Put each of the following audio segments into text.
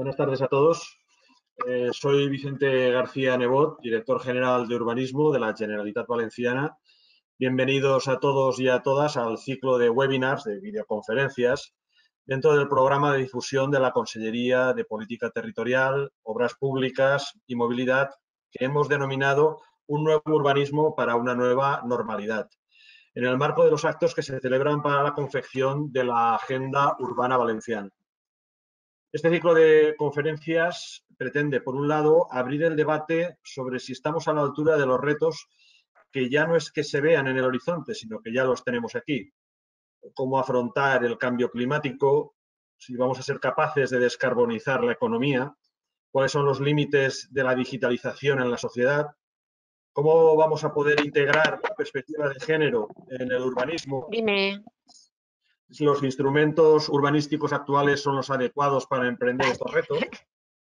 Buenas tardes a todos. Soy Vicente García Nebot, director general de Urbanismo de la Generalitat Valenciana. Bienvenidos a todos y a todas al ciclo de webinars, de videoconferencias, dentro del programa de difusión de la Consellería de Política Territorial, Obras Públicas y Movilidad, que hemos denominado Un nuevo urbanismo para una nueva normalidad, en el marco de los actos que se celebran para la confección de la Agenda Urbana Valenciana. Este ciclo de conferencias pretende, por un lado, abrir el debate sobre si estamos a la altura de los retos que ya no es que se vean en el horizonte, sino que ya los tenemos aquí. Cómo afrontar el cambio climático, si vamos a ser capaces de descarbonizar la economía, cuáles son los límites de la digitalización en la sociedad, cómo vamos a poder integrar la perspectiva de género en el urbanismo. Dime. Si los instrumentos urbanísticos actuales son los adecuados para emprender estos retos,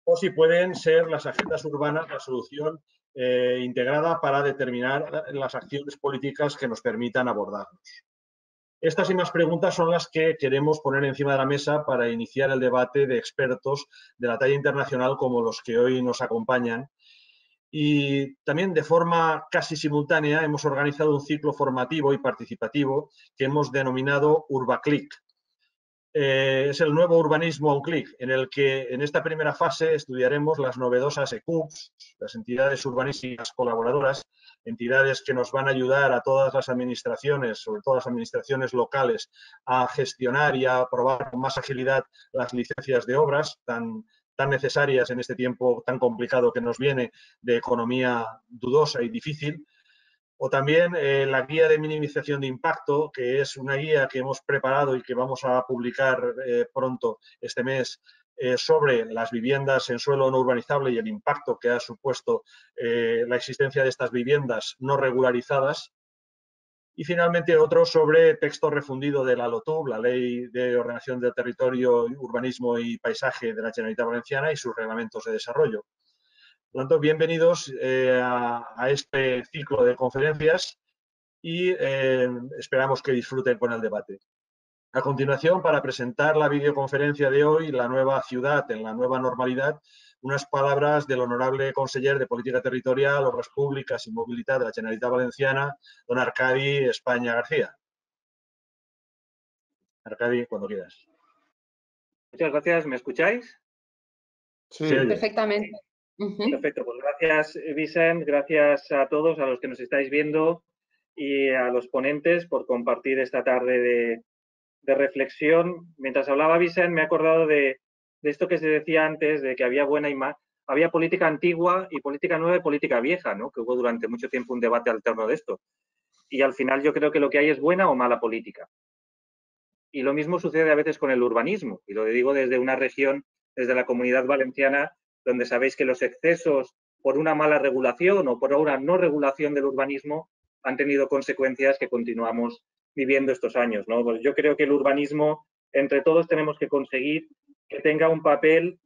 o si pueden ser las agendas urbanas la solución integrada para determinar las acciones políticas que nos permitan abordarlos. Estas y más preguntas son las que queremos poner encima de la mesa para iniciar el debate de expertos de la talla internacional como los que hoy nos acompañan. Y también de forma casi simultánea hemos organizado un ciclo formativo y participativo que hemos denominado UrbaClick. Es el nuevo urbanismo a un clic, en el que en esta primera fase estudiaremos las novedosas ECUPs, las entidades urbanísticas colaboradoras, entidades que nos van a ayudar a todas las administraciones, sobre todo las administraciones locales, a gestionar y a aprobar con más agilidad las licencias de obras tan necesarias en este tiempo tan complicado que nos viene de economía dudosa y difícil. O también la guía de minimización de impacto, que es una guía que hemos preparado y que vamos a publicar pronto este mes sobre las viviendas en suelo no urbanizable y el impacto que ha supuesto la existencia de estas viviendas no regularizadas. Y finalmente otro sobre texto refundido de la LOTUB, la Ley de Ordenación del Territorio, Urbanismo y Paisaje de la Generalitat Valenciana y sus reglamentos de desarrollo. Por lo tanto, bienvenidos a este ciclo de conferencias y esperamos que disfruten con el debate. A continuación, para presentar la videoconferencia de hoy, La nueva ciudad en la nueva normalidad, unas palabras del honorable conseller de Política Territorial, Obras Públicas y Movilidad de la Generalitat Valenciana, don Arcadi España García. Arcadi, cuando quieras. Muchas gracias. ¿Me escucháis? Sí, Perfectamente. Perfecto. Pues gracias, Vicent. Gracias a todos, a los que nos estáis viendo y a los ponentes por compartir esta tarde de reflexión. Mientras hablaba Vicent, me he acordado de esto que se decía antes, de que había había política antigua y política nueva y política vieja, ¿no? Que hubo durante mucho tiempo un debate alterno de esto. Y al final yo creo que lo que hay es buena o mala política. Y lo mismo sucede a veces con el urbanismo. Y lo digo desde una región, desde la Comunidad Valenciana, donde sabéis que los excesos por una mala regulación o por una no regulación del urbanismo han tenido consecuencias que continuamos viviendo estos años, ¿no? Pues yo creo que el urbanismo, entre todos, tenemos que conseguir que tenga un papel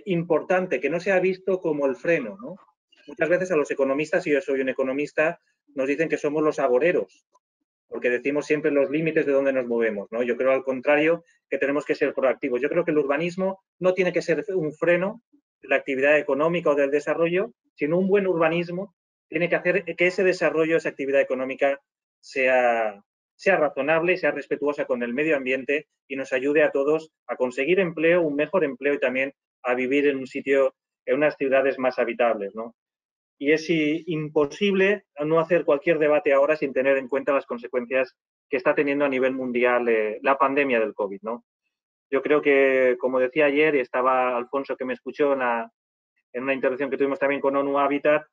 importante, que no sea visto como el freno, ¿no? Muchas veces a los economistas, y yo soy un economista, nos dicen que somos los agoreros, porque decimos siempre los límites de donde nos movemos, ¿no? Yo creo, al contrario, que tenemos que ser proactivos. Yo creo que el urbanismo no tiene que ser un freno de la actividad económica o del desarrollo, sino un buen urbanismo tiene que hacer que ese desarrollo, esa actividad económica sea razonable y sea respetuosa con el medio ambiente y nos ayude a todos a conseguir empleo, un mejor empleo y también a vivir en un sitio, en unas ciudades más habitables, ¿no? Y es imposible no hacer cualquier debate ahora sin tener en cuenta las consecuencias que está teniendo a nivel mundial la pandemia del COVID, ¿no? Yo creo que, como decía ayer, y estaba Alfonso que me escuchó en una intervención que tuvimos también con ONU Habitat,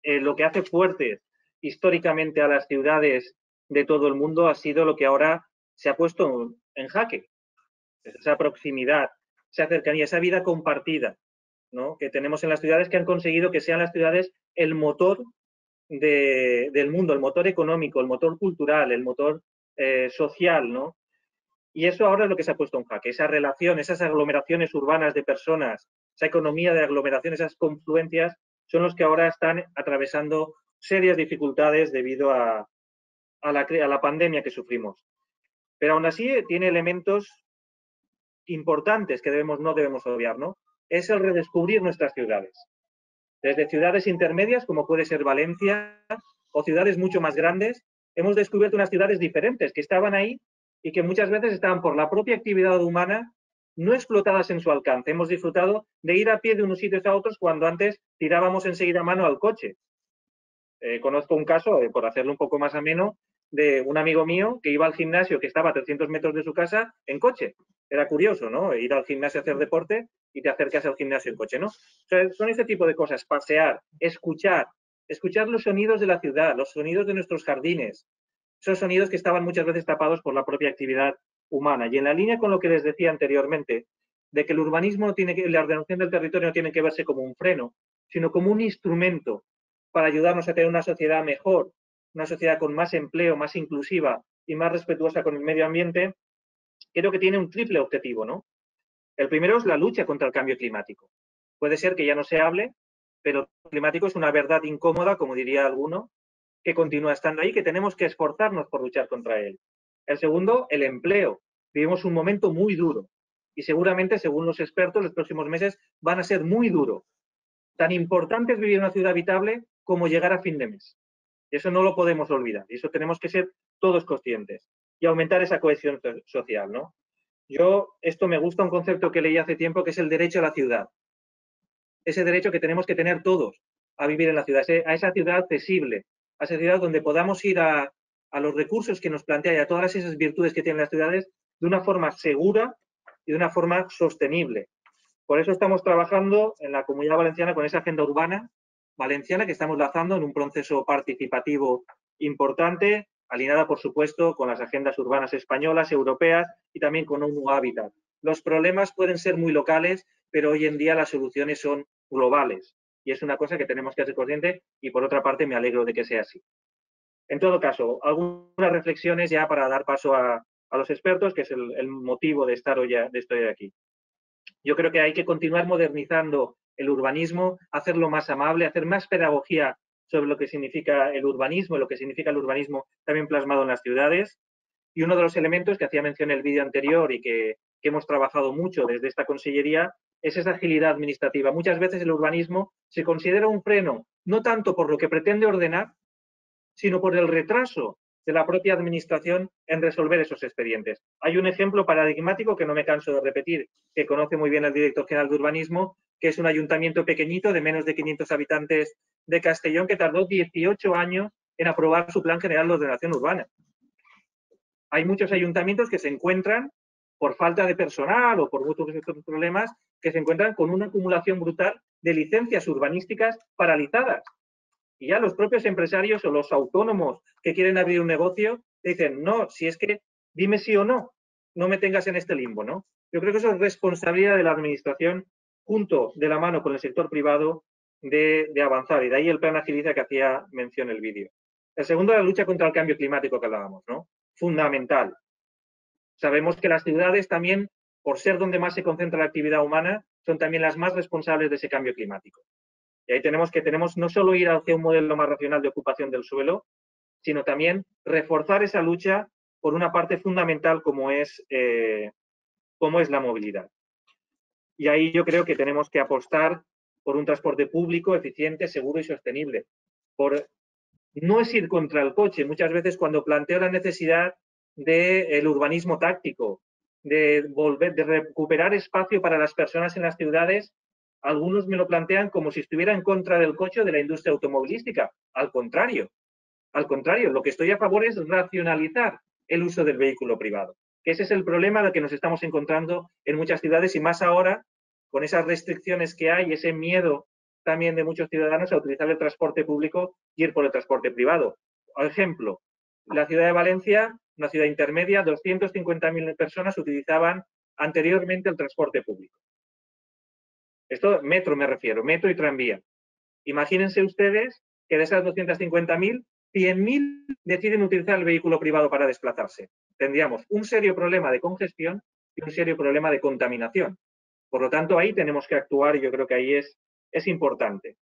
lo que hace fuertes históricamente a las ciudades de todo el mundo ha sido lo que ahora se ha puesto en jaque. Esa proximidad, esa cercanía, esa vida compartida, ¿no? Que tenemos en las ciudades, que han conseguido que sean las ciudades el motor del mundo, el motor económico, el motor cultural, el motor social, ¿no? Y eso ahora es lo que se ha puesto en jaque, esa relación, esas aglomeraciones urbanas de personas, esa economía de aglomeración, esas confluencias, son los que ahora están atravesando serias dificultades debido a la pandemia que sufrimos. Pero aún así tiene elementos importantes que no debemos obviar, ¿no? Es el redescubrir nuestras ciudades. Desde ciudades intermedias, como puede ser Valencia, o ciudades mucho más grandes, hemos descubierto unas ciudades diferentes que estaban ahí y que muchas veces estaban por la propia actividad humana no explotadas en su alcance. Hemos disfrutado de ir a pie de unos sitios a otros cuando antes tirábamos enseguida mano al coche. Conozco un caso, por hacerlo un poco más ameno, de un amigo mío que iba al gimnasio que estaba a 300 metros de su casa en coche. Era curioso, ¿no? Ir al gimnasio a hacer deporte y te acercas al gimnasio en coche, ¿no? O sea, son este tipo de cosas, pasear, escuchar los sonidos de la ciudad, los sonidos de nuestros jardines, esos sonidos que estaban muchas veces tapados por la propia actividad humana. Y en la línea con lo que les decía anteriormente, de que el urbanismo no tiene que, la ordenación del territorio no tiene que verse como un freno, sino como un instrumento para ayudarnos a tener una sociedad mejor, una sociedad con más empleo, más inclusiva y más respetuosa con el medio ambiente, creo que tiene un triple objetivo, ¿no? El primero es la lucha contra el cambio climático. Puede ser que ya no se hable, pero el climático es una verdad incómoda, como diría alguno, que continúa estando ahí, que tenemos que esforzarnos por luchar contra él. El segundo, el empleo. Vivimos un momento muy duro y seguramente, según los expertos, los próximos meses van a ser muy duros. Tan importante es vivir en una ciudad habitable como llegar a fin de mes. Y eso no lo podemos olvidar. Y eso tenemos que ser todos conscientes. Y aumentar esa cohesión social, ¿no? Esto me gusta un concepto que leí hace tiempo, que es el derecho a la ciudad. Ese derecho que tenemos que tener todos a vivir en la ciudad, a esa ciudad accesible, a esa ciudad donde podamos ir a los recursos que nos plantea y a todas esas virtudes que tienen las ciudades de una forma segura y de una forma sostenible. Por eso estamos trabajando en la Comunidad Valenciana con esa agenda urbana valenciana que estamos lanzando en un proceso participativo importante, alineada, por supuesto, con las agendas urbanas españolas, europeas y también con ONU Habitat. Los problemas pueden ser muy locales, pero hoy en día las soluciones son globales y es una cosa que tenemos que ser conscientes y, por otra parte, me alegro de que sea así. En todo caso, algunas reflexiones ya para dar paso a los expertos, que es el motivo de estar hoy aquí. Yo creo que hay que continuar modernizando el urbanismo, hacerlo más amable, hacer más pedagogía sobre lo que significa el urbanismo y lo que significa el urbanismo también plasmado en las ciudades. Y uno de los elementos que hacía mención en el vídeo anterior y que hemos trabajado mucho desde esta consellería es esa agilidad administrativa. Muchas veces el urbanismo se considera un freno, no tanto por lo que pretende ordenar, sino por el retraso de la propia administración en resolver esos expedientes. Hay un ejemplo paradigmático que no me canso de repetir, que conoce muy bien el director general de urbanismo, que es un ayuntamiento pequeñito de menos de 500 habitantes de Castellón que tardó 18 años en aprobar su plan general de ordenación urbana. Hay muchos ayuntamientos que se encuentran, por falta de personal o por muchos otros problemas, que se encuentran con una acumulación brutal de licencias urbanísticas paralizadas. Y ya los propios empresarios o los autónomos que quieren abrir un negocio dicen, no, si es que dime sí o no, no me tengas en este limbo, ¿no? Yo creo que eso es responsabilidad de la administración, junto de la mano con el sector privado, de avanzar. Y de ahí el plan Agiliza que hacía mención el vídeo. El segundo, la lucha contra el cambio climático que hablábamos, ¿no? Fundamental. Sabemos que las ciudades también, por ser donde más se concentra la actividad humana, son también las más responsables de ese cambio climático. Y ahí tenemos no solo ir hacia un modelo más racional de ocupación del suelo, sino también reforzar esa lucha por una parte fundamental como es la movilidad. Y ahí yo creo que tenemos que apostar por un transporte público eficiente, seguro y sostenible. No es ir contra el coche. Muchas veces cuando planteo la necesidad del urbanismo táctico, de recuperar espacio para las personas en las ciudades, algunos me lo plantean como si estuviera en contra del coche o de la industria automovilística. Al contrario, lo que estoy a favor es racionalizar el uso del vehículo privado. Que ese es el problema al que nos estamos encontrando en muchas ciudades y más ahora con esas restricciones que hay, ese miedo también de muchos ciudadanos a utilizar el transporte público y ir por el transporte privado. Por ejemplo, la ciudad de Valencia, una ciudad intermedia, 250.000 personas utilizaban anteriormente el transporte público. Esto, metro me refiero, metro y tranvía. Imagínense ustedes que de esas 250.000, 100.000 deciden utilizar el vehículo privado para desplazarse. Tendríamos un serio problema de congestión y un serio problema de contaminación. Por lo tanto, ahí tenemos que actuar y yo creo que ahí es importante.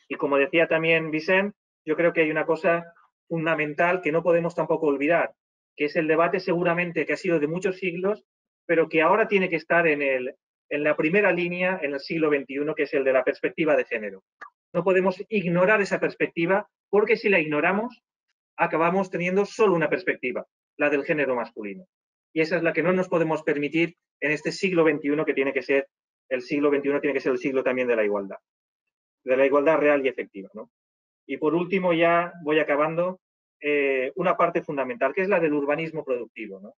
Y como decía también Vicent, yo creo que hay una cosa fundamental que no podemos tampoco olvidar, que es el debate seguramente que ha sido de muchos siglos, pero que ahora tiene que estar en la primera línea en el siglo XXI, que es el de la perspectiva de género. No podemos ignorar esa perspectiva, porque si la ignoramos, acabamos teniendo solo una perspectiva, la del género masculino. Y esa es la que no nos podemos permitir en este siglo XXI, que tiene que ser el siglo XXI, tiene que ser el siglo también de la igualdad real y efectiva, ¿no? Y por último, ya voy acabando, una parte fundamental, que es la del urbanismo productivo, ¿no?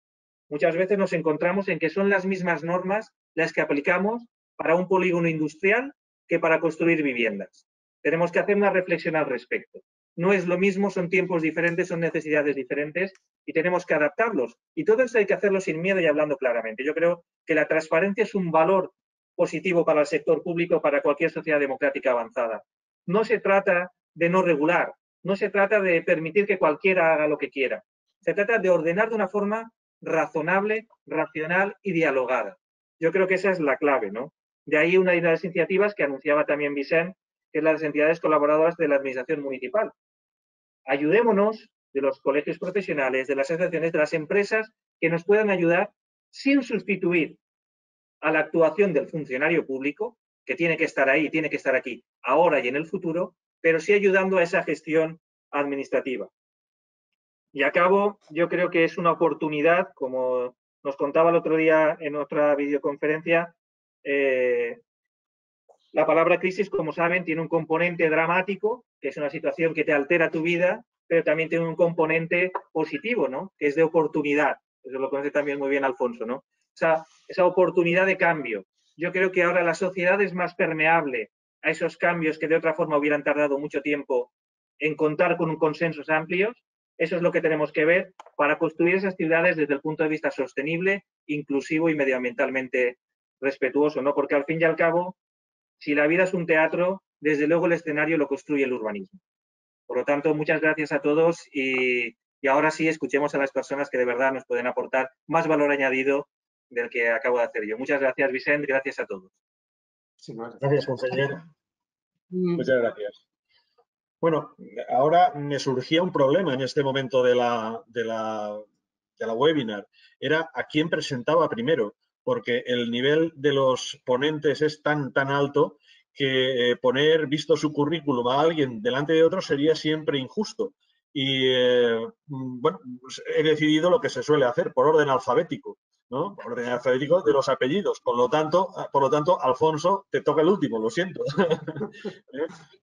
Muchas veces nos encontramos en que son las mismas normas las que aplicamos para un polígono industrial que para construir viviendas. Tenemos que hacer una reflexión al respecto. No es lo mismo, son tiempos diferentes, son necesidades diferentes y tenemos que adaptarlos. Y todo eso hay que hacerlo sin miedo y hablando claramente. Yo creo que la transparencia es un valor positivo para el sector público, para cualquier sociedad democrática avanzada. No se trata de no regular, no se trata de permitir que cualquiera haga lo que quiera. Se trata de ordenar de una forma razonable, racional y dialogada. Yo creo que esa es la clave, ¿no? De ahí una de las iniciativas que anunciaba también Vicent, que es las entidades colaboradoras de la administración municipal. Ayudémonos de los colegios profesionales, de las asociaciones, de las empresas que nos puedan ayudar sin sustituir a la actuación del funcionario público, que tiene que estar ahí, tiene que estar aquí, ahora y en el futuro, pero sí ayudando a esa gestión administrativa. Y acabo, yo creo que es una oportunidad, como nos contaba el otro día en otra videoconferencia, la palabra crisis, como saben, tiene un componente dramático, que es una situación que te altera tu vida, pero también tiene un componente positivo, ¿no? Que es de oportunidad. Eso lo conoce también muy bien Alfonso, ¿no? Esa oportunidad de cambio. Yo creo que ahora la sociedad es más permeable a esos cambios que de otra forma hubieran tardado mucho tiempo en contar con un consensos amplios. Eso es lo que tenemos que ver para construir esas ciudades desde el punto de vista sostenible, inclusivo y medioambientalmente respetuoso, ¿no? Porque al fin y al cabo, si la vida es un teatro, desde luego el escenario lo construye el urbanismo. Por lo tanto, muchas gracias a todos y ahora sí escuchemos a las personas que de verdad nos pueden aportar más valor añadido del que acabo de hacer yo. Muchas gracias, Vicent, gracias a todos. Sí, gracias, consejero. Muchas gracias. Bueno, ahora me surgía un problema en este momento de la webinar. Era a quién presentaba primero, porque el nivel de los ponentes es tan alto que poner, visto su currículum, a alguien delante de otro sería siempre injusto. Y, bueno, pues he decidido lo que se suele hacer, por orden alfabético, ¿no? Por orden alfabético de los apellidos. Por lo tanto, Alfonso, te toca el último, lo siento.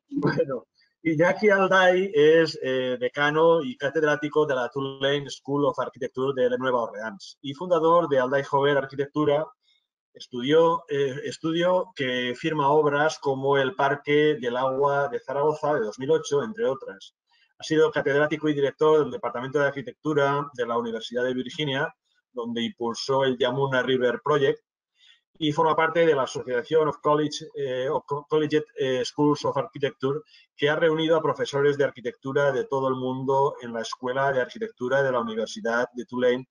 Bueno. Iñaki Alday es decano y catedrático de la Tulane School of Architecture de Nueva Orleans y fundador de Alday Jover Arquitectura. Estudio que firma obras como el Parque del Agua de Zaragoza de 2008, entre otras. Ha sido catedrático y director del Departamento de Arquitectura de la Universidad de Virginia, donde impulsó el Yamuna River Project, y forma parte de la Asociación of Collegiate Schools of Architecture, que ha reunido a profesores de arquitectura de todo el mundo en la Escuela de Arquitectura de la Universidad de Tulane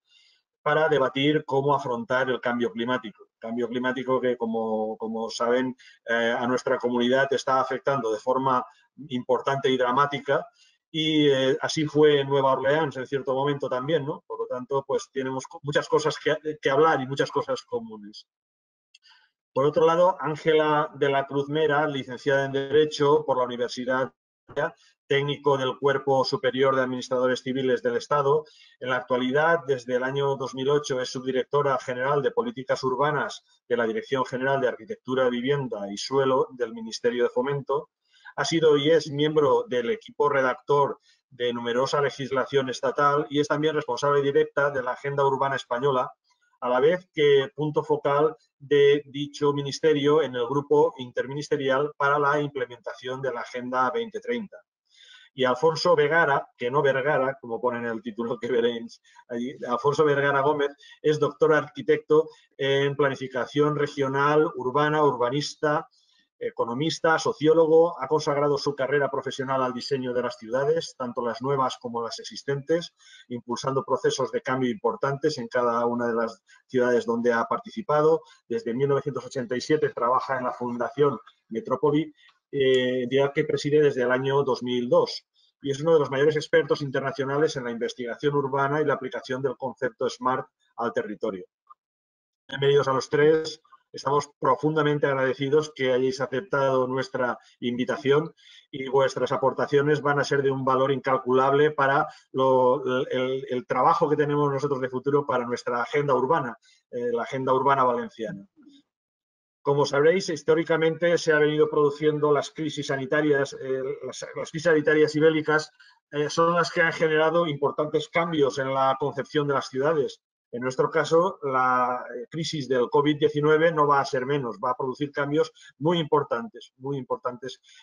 para debatir cómo afrontar el cambio climático. Cambio climático que, como saben, a nuestra comunidad está afectando de forma importante y dramática. Y así fue en Nueva Orleans en cierto momento también, ¿no? Por lo tanto, pues tenemos muchas cosas que hablar y muchas cosas comunes. Por otro lado, Ángela de la Cruz Mera, licenciada en Derecho por la Universidad, técnico del Cuerpo Superior de Administradores Civiles del Estado. En la actualidad, desde el año 2008, es subdirectora general de Políticas Urbanas de la Dirección General de Arquitectura, Vivienda y Suelo del Ministerio de Fomento. Ha sido y es miembro del equipo redactor de numerosa legislación estatal y es también responsable directa de la Agenda Urbana Española, a la vez que punto focal de dicho ministerio en el grupo interministerial para la implementación de la Agenda 2030. Y Alfonso Vergara, que no Vergara, como pone en el título que veréis allí, Alfonso Vergara Gómez, es doctor arquitecto en planificación regional, urbana, urbanista, economista, sociólogo, ha consagrado su carrera profesional al diseño de las ciudades, tanto las nuevas como las existentes, impulsando procesos de cambio importantes en cada una de las ciudades donde ha participado. Desde 1987 trabaja en la Fundación Metrópoli, entidad que preside desde el año 2002. Y es uno de los mayores expertos internacionales en la investigación urbana y la aplicación del concepto SMART al territorio. Bienvenidos a los tres. Estamos profundamente agradecidos que hayáis aceptado nuestra invitación y vuestras aportaciones van a ser de un valor incalculable para el trabajo que tenemos nosotros de futuro para nuestra agenda urbana, la agenda urbana valenciana. Como sabréis, históricamente se han venido produciendo las crisis sanitarias, las crisis sanitarias y bélicas son las que han generado importantes cambios en la concepción de las ciudades. En nuestro caso, la crisis del COVID-19 no va a ser menos, va a producir cambios muy importantes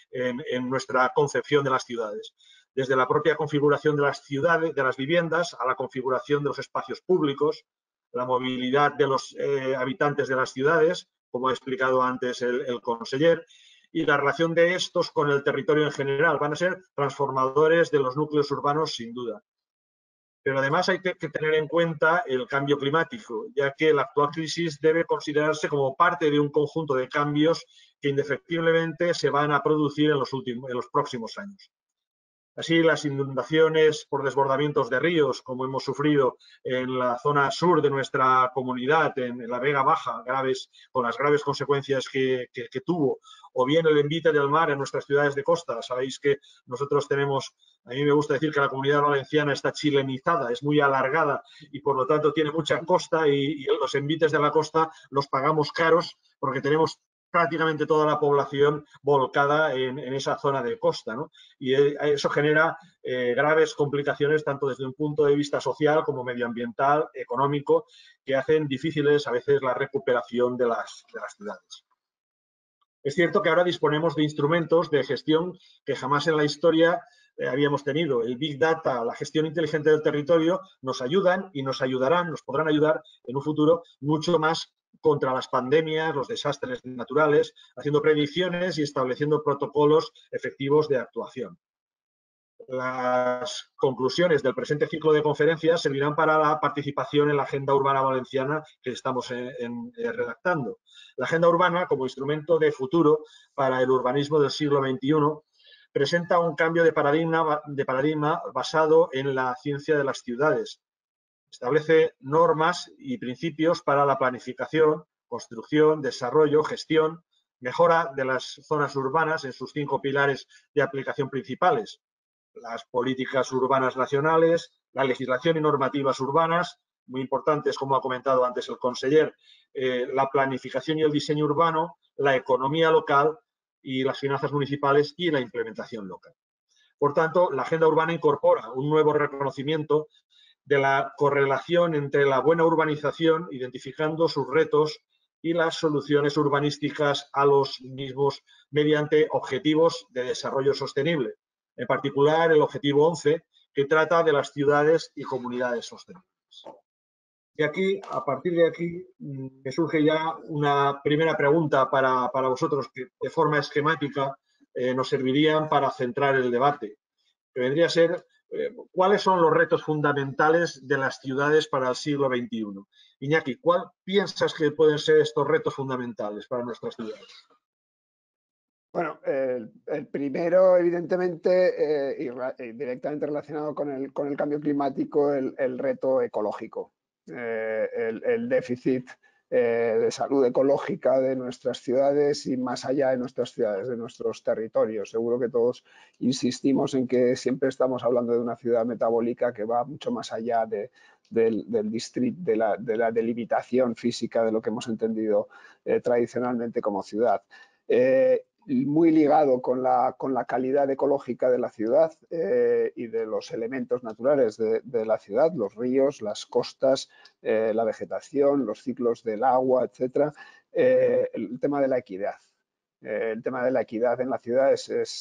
en nuestra concepción de las ciudades. Desde la propia configuración de las ciudades, de las viviendas, a la configuración de los espacios públicos, la movilidad de los habitantes de las ciudades, como ha explicado antes el conseller, y la relación de estos con el territorio en general. Van a ser transformadores de los núcleos urbanos, sin duda. Pero además hay que tener en cuenta el cambio climático, ya que la actual crisis debe considerarse como parte de un conjunto de cambios que indefectiblemente se van a producir en los próximos años. Así, las inundaciones por desbordamientos de ríos, como hemos sufrido en la zona sur de nuestra comunidad, en la Vega Baja, con las graves consecuencias que tuvo, o bien el envite del mar en nuestras ciudades de costa. Sabéis que nosotros tenemos, a mí me gusta decir que la comunidad valenciana está chilenizada, es muy alargada y por lo tanto tiene mucha costa y los envites de la costa los pagamos caros porque tenemos prácticamente toda la población volcada en esa zona de costa, ¿no? Y eso genera graves complicaciones tanto desde un punto de vista social como medioambiental, económico, que hacen difíciles a veces la recuperación de las ciudades. Es cierto que ahora disponemos de instrumentos de gestión que jamás en la historia habíamos tenido. El Big Data, la gestión inteligente del territorio, nos ayudan y nos ayudarán, nos podrán ayudar en un futuro mucho más contra las pandemias, los desastres naturales, haciendo predicciones y estableciendo protocolos efectivos de actuación. Las conclusiones del presente ciclo de conferencias servirán para la participación en la Agenda Urbana Valenciana que estamos redactando. La Agenda Urbana, como instrumento de futuro para el urbanismo del siglo XXI, presenta un cambio de paradigma basado en la ciencia de las ciudades. Establece normas y principios para la planificación, construcción, desarrollo, gestión, mejora de las zonas urbanas en sus 5 pilares de aplicación principales: las políticas urbanas nacionales, la legislación y normativas urbanas, muy importantes, como ha comentado antes el conseller, la planificación y el diseño urbano, la economía local y las finanzas municipales y la implementación local. Por tanto, la agenda urbana incorpora un nuevo reconocimiento de la correlación entre la buena urbanización, identificando sus retos y las soluciones urbanísticas a los mismos mediante objetivos de desarrollo sostenible. En particular, el objetivo 11, que trata de las ciudades y comunidades sostenibles. Y aquí, a partir de aquí, me surge ya una primera pregunta para vosotros que de forma esquemática nos servirían para centrar el debate, que vendría a ser ¿cuáles son los retos fundamentales de las ciudades para el siglo XXI? Iñaki, ¿cuál piensas que pueden ser estos retos fundamentales para nuestras ciudades? Bueno, el primero, evidentemente, directamente relacionado con el cambio climático, el reto ecológico, el déficit de salud ecológica de nuestras ciudades y más allá de nuestras ciudades, de nuestros territorios. Seguro que todos insistimos en que siempre estamos hablando de una ciudad metabólica que va mucho más allá del distrito, de la delimitación física de lo que hemos entendido tradicionalmente como ciudad. Muy ligado con la calidad ecológica de la ciudad y de los elementos naturales de la ciudad, los ríos, las costas, la vegetación, los ciclos del agua, etc. El tema de la equidad. El tema de la equidad en la ciudad es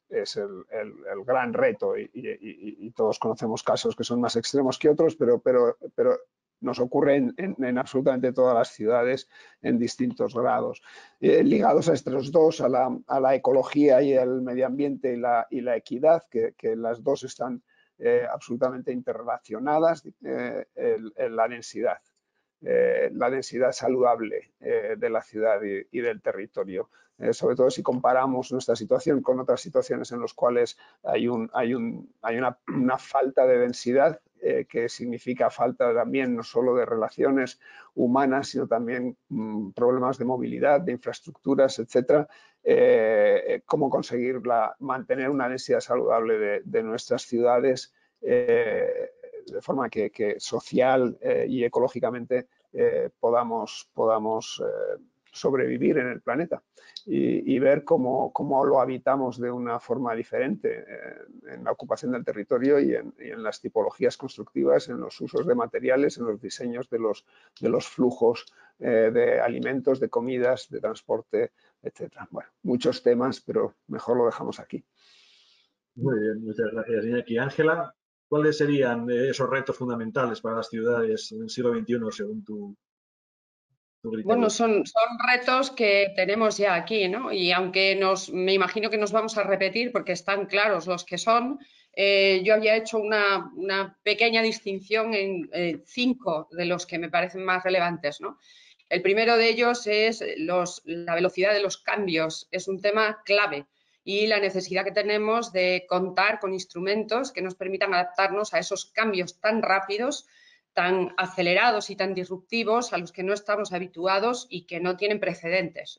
el gran reto y todos conocemos casos que son más extremos que otros, pero nos ocurre en absolutamente todas las ciudades en distintos grados. Ligados a estos dos, a la ecología y el medio ambiente y la equidad, que las dos están absolutamente interrelacionadas, la densidad saludable de la ciudad y del territorio. Sobre todo si comparamos nuestra situación con otras situaciones en las cuales hay una falta de densidad que significa falta también no solo de relaciones humanas, sino también problemas de movilidad, de infraestructuras, etcétera, cómo conseguir mantener una densidad saludable de nuestras ciudades de forma que social y ecológicamente podamos sobrevivir en el planeta y ver cómo lo habitamos de una forma diferente en la ocupación del territorio y en las tipologías constructivas, en los usos de materiales, en los diseños de los flujos de alimentos, de comidas, de transporte, etcétera. Bueno, muchos temas, pero mejor lo dejamos aquí. Muy bien, muchas gracias, Iñaki. Ángela, ¿cuáles serían esos retos fundamentales para las ciudades en el siglo XXI según tu criterio? Bueno, son retos que tenemos ya aquí, ¿no? Y aunque me imagino que nos vamos a repetir porque están claros los que son, yo había hecho una pequeña distinción en 5 de los que me parecen más relevantes, ¿no? El primero de ellos es la velocidad de los cambios, es un tema clave y la necesidad que tenemos de contar con instrumentos que nos permitan adaptarnos a esos cambios tan rápidos, tan acelerados y tan disruptivos a los que no estamos habituados y que no tienen precedentes.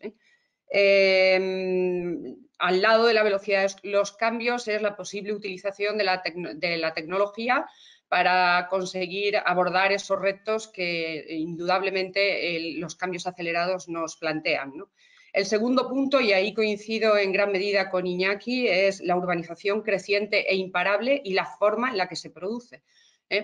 Al lado de la velocidad de los cambios es la posible utilización de la tecnología para conseguir abordar esos retos que indudablemente los cambios acelerados nos plantean, ¿no? El segundo punto, y ahí coincido en gran medida con Iñaki, es la urbanización creciente e imparable y la forma en la que se produce.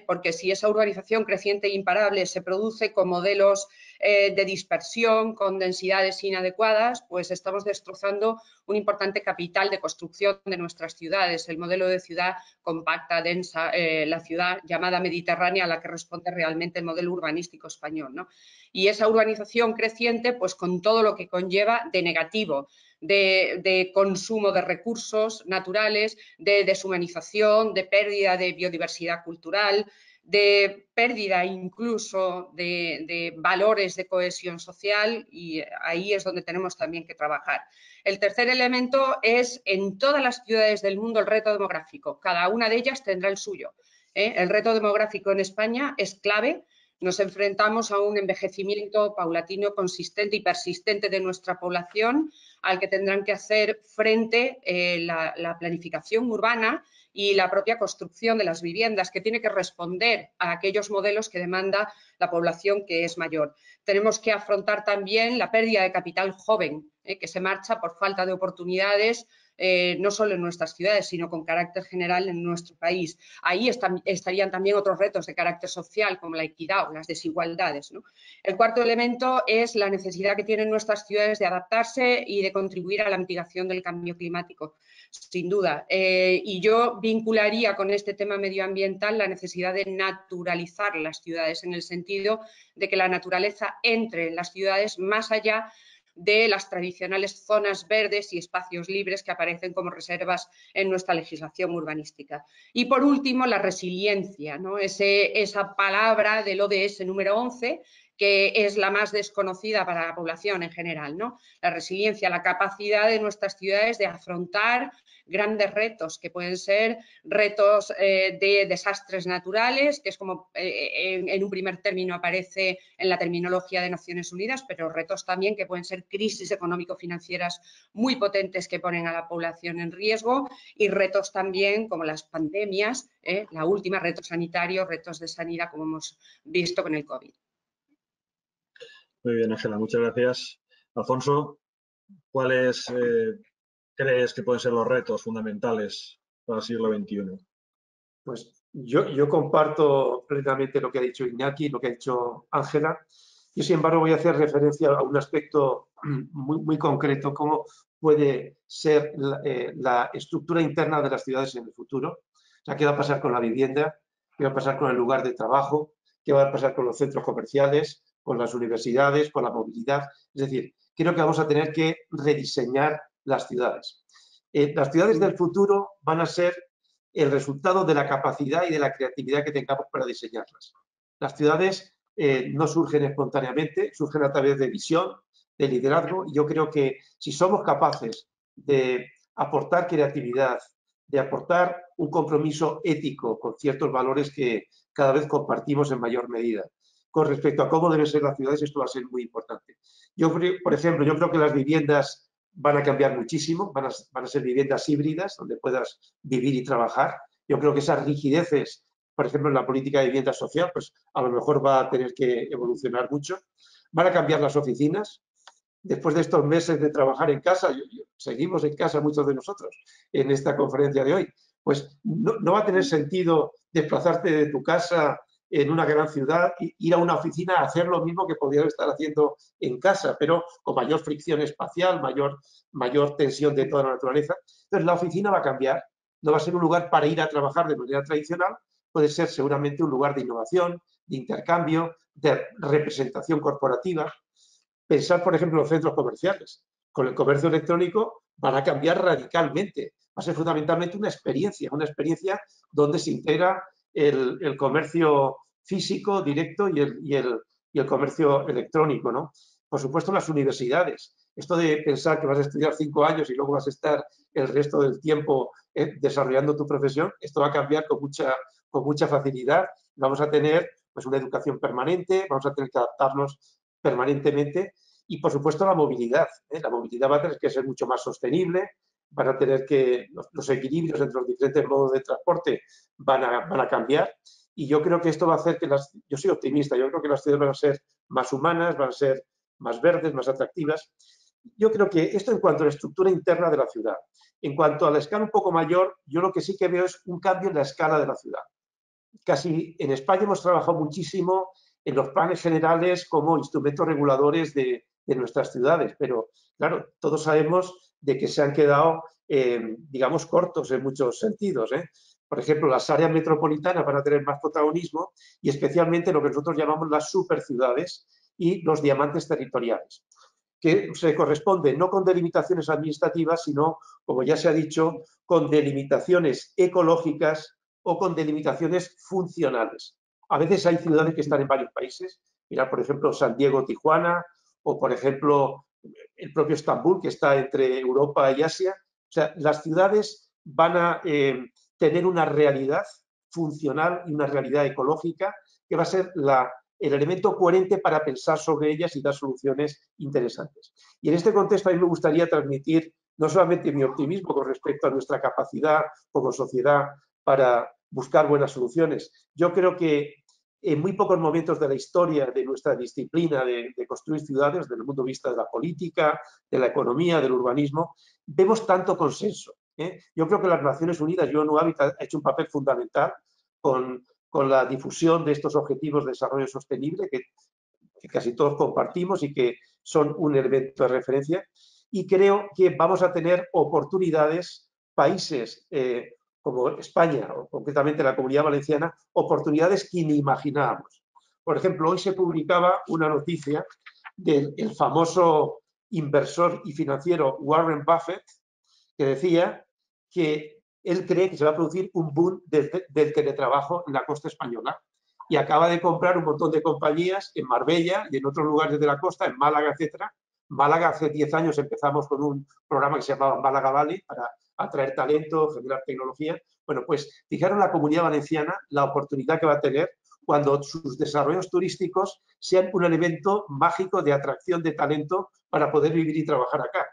Porque si esa urbanización creciente e imparable se produce con modelos de dispersión, con densidades inadecuadas, pues estamos destrozando un importante capital de construcción de nuestras ciudades, el modelo de ciudad compacta, densa, la ciudad llamada mediterránea a la que responde realmente el modelo urbanístico español, ¿no? Y esa urbanización creciente, pues con todo lo que conlleva de negativo, de consumo de recursos naturales, de deshumanización, de pérdida de biodiversidad cultural, de pérdida incluso de valores de cohesión social, y ahí es donde tenemos también que trabajar. El tercer elemento es en todas las ciudades del mundo el reto demográfico. Cada una de ellas tendrá el suyo. El reto demográfico en España es clave. Nos enfrentamos a un envejecimiento paulatino, consistente y persistente de nuestra población, al que tendrán que hacer frente la planificación urbana y la propia construcción de las viviendas, que tiene que responder a aquellos modelos que demanda la población que es mayor. Tenemos que afrontar también la pérdida de capital joven, que se marcha por falta de oportunidades, no solo en nuestras ciudades, sino con carácter general en nuestro país. Ahí estarían también otros retos de carácter social, como la equidad o las desigualdades, ¿no? El cuarto elemento es la necesidad que tienen nuestras ciudades de adaptarse y de contribuir a la mitigación del cambio climático, sin duda. Y yo vincularía con este tema medioambiental la necesidad de naturalizar las ciudades, en el sentido de que la naturaleza entre en las ciudades más allá de las tradicionales zonas verdes y espacios libres que aparecen como reservas en nuestra legislación urbanística. Y por último, la resiliencia, ¿no? Esa palabra del ODS número 11, que es la más desconocida para la población en general, ¿no? La resiliencia, la capacidad de nuestras ciudades de afrontar grandes retos, que pueden ser retos de desastres naturales, que es como en un primer término aparece en la terminología de Naciones Unidas, pero retos también que pueden ser crisis económico-financieras muy potentes que ponen a la población en riesgo, y retos también como las pandemias, la última, retos sanitarios, retos de sanidad, como hemos visto con el COVID. Muy bien, Ángela, muchas gracias. Alfonso, ¿cuáles crees que pueden ser los retos fundamentales para el siglo XXI? Pues yo comparto plenamente lo que ha dicho Iñaki, lo que ha dicho Ángela. Yo, sin embargo, voy a hacer referencia a un aspecto muy concreto, cómo puede ser la estructura interna de las ciudades en el futuro. O sea, qué va a pasar con la vivienda, qué va a pasar con el lugar de trabajo, qué va a pasar con los centros comerciales, con las universidades, con la movilidad. Es decir, creo que vamos a tener que rediseñar las ciudades. Las ciudades del futuro van a ser el resultado de la capacidad y de la creatividad que tengamos para diseñarlas. Las ciudades no surgen espontáneamente, surgen a través de visión, de liderazgo, y yo creo que si somos capaces de aportar creatividad, de aportar un compromiso ético con ciertos valores que cada vez compartimos en mayor medida. Con respecto a cómo deben ser las ciudades, esto va a ser muy importante. Yo creo, por ejemplo, yo creo que las viviendas van a cambiar muchísimo, van a ser viviendas híbridas donde puedas vivir y trabajar. Yo creo que esas rigideces, por ejemplo, en la política de vivienda social, pues a lo mejor va a tener que evolucionar mucho. Van a cambiar las oficinas. Después de estos meses de trabajar en casa, seguimos en casa muchos de nosotros en esta conferencia de hoy, pues no va a tener sentido desplazarte de tu casa en una gran ciudad, ir a una oficina a hacer lo mismo que podrías estar haciendo en casa, pero con mayor fricción espacial, mayor tensión de toda la naturaleza. Entonces, la oficina va a cambiar. No va a ser un lugar para ir a trabajar de manera tradicional, puede ser seguramente un lugar de innovación, de intercambio, de representación corporativa. Pensar, por ejemplo, en los centros comerciales. Con el comercio electrónico van a cambiar radicalmente. Va a ser fundamentalmente una experiencia donde se integra el comercio físico directo y el comercio electrónico, ¿no? Por supuesto, las universidades. Esto de pensar que vas a estudiar 5 años y luego vas a estar el resto del tiempo desarrollando tu profesión, esto va a cambiar con mucha facilidad. Vamos a tener pues, una educación permanente, vamos a tener que adaptarnos permanentemente y, por supuesto, la movilidad. La movilidad va a tener que ser mucho más sostenible, van a tener que, los equilibrios entre los diferentes modos de transporte van a cambiar y yo creo que esto va a hacer que yo soy optimista, yo creo que las ciudades van a ser más humanas, van a ser más verdes, más atractivas. Yo creo que esto en cuanto a la estructura interna de la ciudad. En cuanto a la escala un poco mayor, yo lo que sí que veo es un cambio en la escala de la ciudad. Casi en España hemos trabajado muchísimo en los planes generales como instrumentos reguladores de nuestras ciudades, pero claro, todos sabemos de que se han quedado, digamos, cortos en muchos sentidos. Por ejemplo, las áreas metropolitanas van a tener más protagonismo y especialmente lo que nosotros llamamos las superciudades y los diamantes territoriales, que se corresponde no con delimitaciones administrativas, sino, como ya se ha dicho, con delimitaciones ecológicas o con delimitaciones funcionales. A veces hay ciudades que están en varios países, mirad, por ejemplo, San Diego, Tijuana, o por ejemplo, el propio Estambul, que está entre Europa y Asia. O sea, las ciudades van a tener una realidad funcional y una realidad ecológica que va a ser el elemento coherente para pensar sobre ellas y dar soluciones interesantes. Y en este contexto a mí me gustaría transmitir no solamente mi optimismo con respecto a nuestra capacidad como sociedad para buscar buenas soluciones. Yo creo que en muy pocos momentos de la historia de nuestra disciplina de construir ciudades, desde el punto de vista de la política, de la economía, del urbanismo, vemos tanto consenso. Yo creo que las Naciones Unidas y ONU Habitat ha hecho un papel fundamental con la difusión de estos objetivos de desarrollo sostenible que casi todos compartimos y que son un elemento de referencia. Y creo que vamos a tener oportunidades, países como España o concretamente la Comunidad Valenciana, oportunidades que ni imaginábamos. Por ejemplo, hoy se publicaba una noticia del famoso inversor y financiero Warren Buffett, que decía que él cree que se va a producir un boom del teletrabajo en la costa española y acaba de comprar un montón de compañías en Marbella y en otros lugares de la costa, en Málaga, etcétera. Málaga, hace 10 años empezamos con un programa que se llamaba Málaga Valley para atraer talento, generar tecnología. Bueno, pues fijaron la Comunidad Valenciana la oportunidad que va a tener cuando sus desarrollos turísticos sean un elemento mágico de atracción de talento para poder vivir y trabajar acá.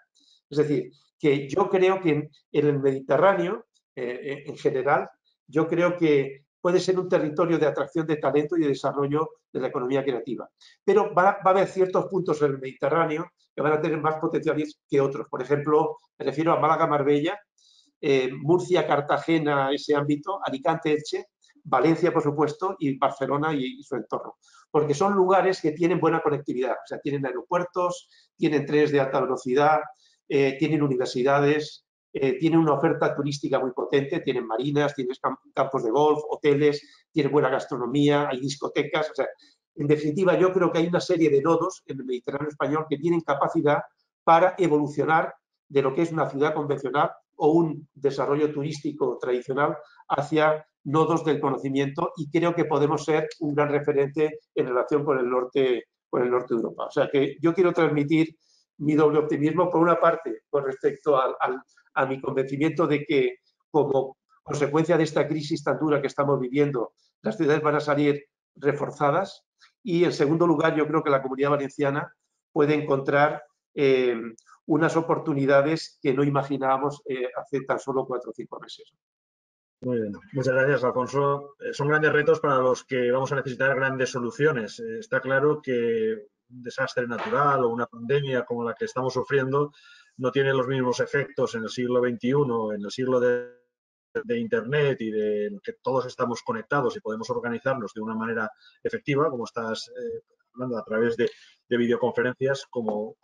Es decir, que yo creo que en el Mediterráneo, en general, yo creo que puede ser un territorio de atracción de talento y de desarrollo de la economía creativa. Pero va a haber ciertos puntos en el Mediterráneo que van a tener más potenciales que otros. Por ejemplo, me refiero a Málaga, Marbella, Murcia, Cartagena, ese ámbito, Alicante, Elche, Valencia, por supuesto, y Barcelona y su entorno. Porque son lugares que tienen buena conectividad. O sea, tienen aeropuertos, tienen trenes de alta velocidad, tienen universidades, tienen una oferta turística muy potente, tienen marinas, tienen campos de golf, hoteles, tienen buena gastronomía, hay discotecas. O sea, en definitiva, yo creo que hay una serie de nodos en el Mediterráneo español que tienen capacidad para evolucionar de lo que es una ciudad convencional o un desarrollo turístico tradicional hacia nodos del conocimiento y creo que podemos ser un gran referente en relación con el norte de Europa. O sea que yo quiero transmitir mi doble optimismo, por una parte, con respecto a mi convencimiento de que como consecuencia de esta crisis tan dura que estamos viviendo, las ciudades van a salir reforzadas y, en segundo lugar, yo creo que la Comunidad Valenciana puede encontrar unas oportunidades que no imaginábamos hace tan solo 4 o 5 meses. Muy bien, muchas gracias, Alfonso. Son grandes retos para los que vamos a necesitar grandes soluciones. Está claro que un desastre natural o una pandemia como la que estamos sufriendo no tiene los mismos efectos en el siglo XXI, en el siglo de Internet y de que todos estamos conectados y podemos organizarnos de una manera efectiva, como estás hablando a través de videoconferencias, como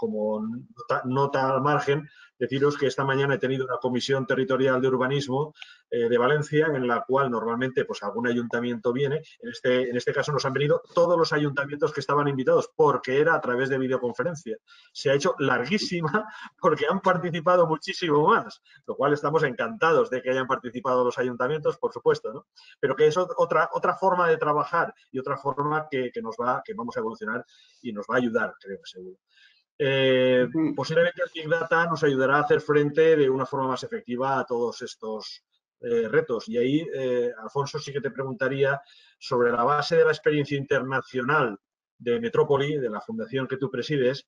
nota al margen, deciros que esta mañana he tenido una comisión territorial de urbanismo de Valencia, en la cual normalmente pues algún ayuntamiento viene. En este caso nos han venido todos los ayuntamientos que estaban invitados, porque era a través de videoconferencia. Se ha hecho larguísima porque han participado muchísimo más, lo cual estamos encantados de que hayan participado los ayuntamientos, por supuesto, ¿no? Pero que es otra forma de trabajar y otra forma que vamos a evolucionar y nos va a ayudar, creo que seguro. Posiblemente el Big Data nos ayudará a hacer frente de una forma más efectiva a todos estos retos. Y ahí, Alfonso, sí que te preguntaría sobre la base de la experiencia internacional de Metrópoli, de la fundación que tú presides.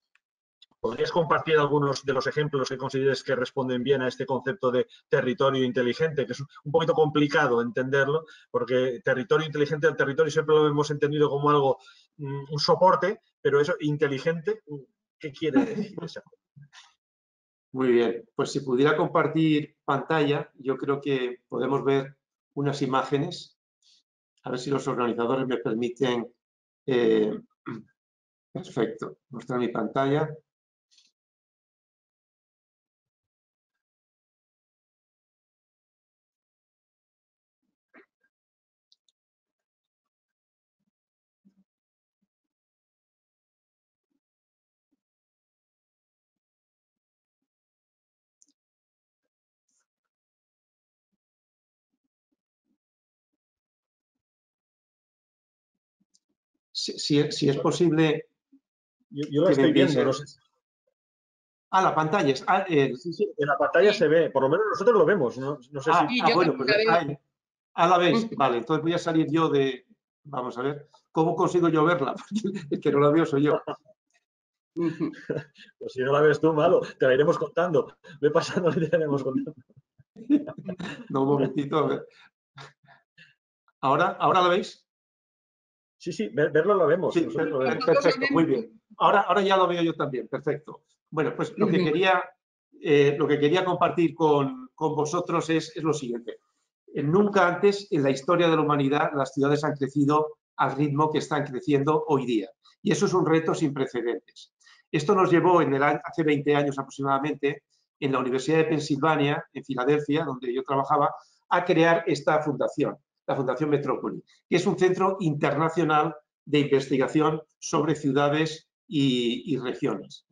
¿Podrías compartir algunos de los ejemplos que consideres que responden bien a este concepto de territorio inteligente, que es un poquito complicado entenderlo, porque territorio inteligente, el territorio siempre lo hemos entendido como algo, un soporte, pero eso inteligente, ¿qué quiere decir eso? Muy bien, pues si pudiera compartir pantalla, yo creo que podemos ver unas imágenes. A ver si los organizadores me permiten. Perfecto, mostrar mi pantalla. Si es posible. Yo la estoy viendo, no sé. La pantalla. Sí, en la pantalla se ve, por lo menos nosotros lo vemos. No sé si... Bueno, pues la veis. Vale, entonces voy a salir yo de... Vamos a ver, ¿cómo consigo yo verla? Porque el que no la veo soy yo. Pues si no la ves tú, malo, te la iremos contando. Ve pasando y te la iremos contando. No, un momentito, a ver. ¿Ahora la veis? Sí, verlo lo vemos. Sí, nosotros lo vemos. Perfecto, muy bien. Ahora ya lo veo yo también, perfecto. Bueno, pues lo que quería compartir con vosotros es lo siguiente. Nunca antes en la historia de la humanidad las ciudades han crecido al ritmo que están creciendo hoy día. Y eso es un reto sin precedentes. Esto nos llevó hace 20 años aproximadamente, en la Universidad de Pensilvania, en Filadelfia, donde yo trabajaba, a crear esta fundación, la Fundación Metrópoli, que es un centro internacional de investigación sobre ciudades y regiones.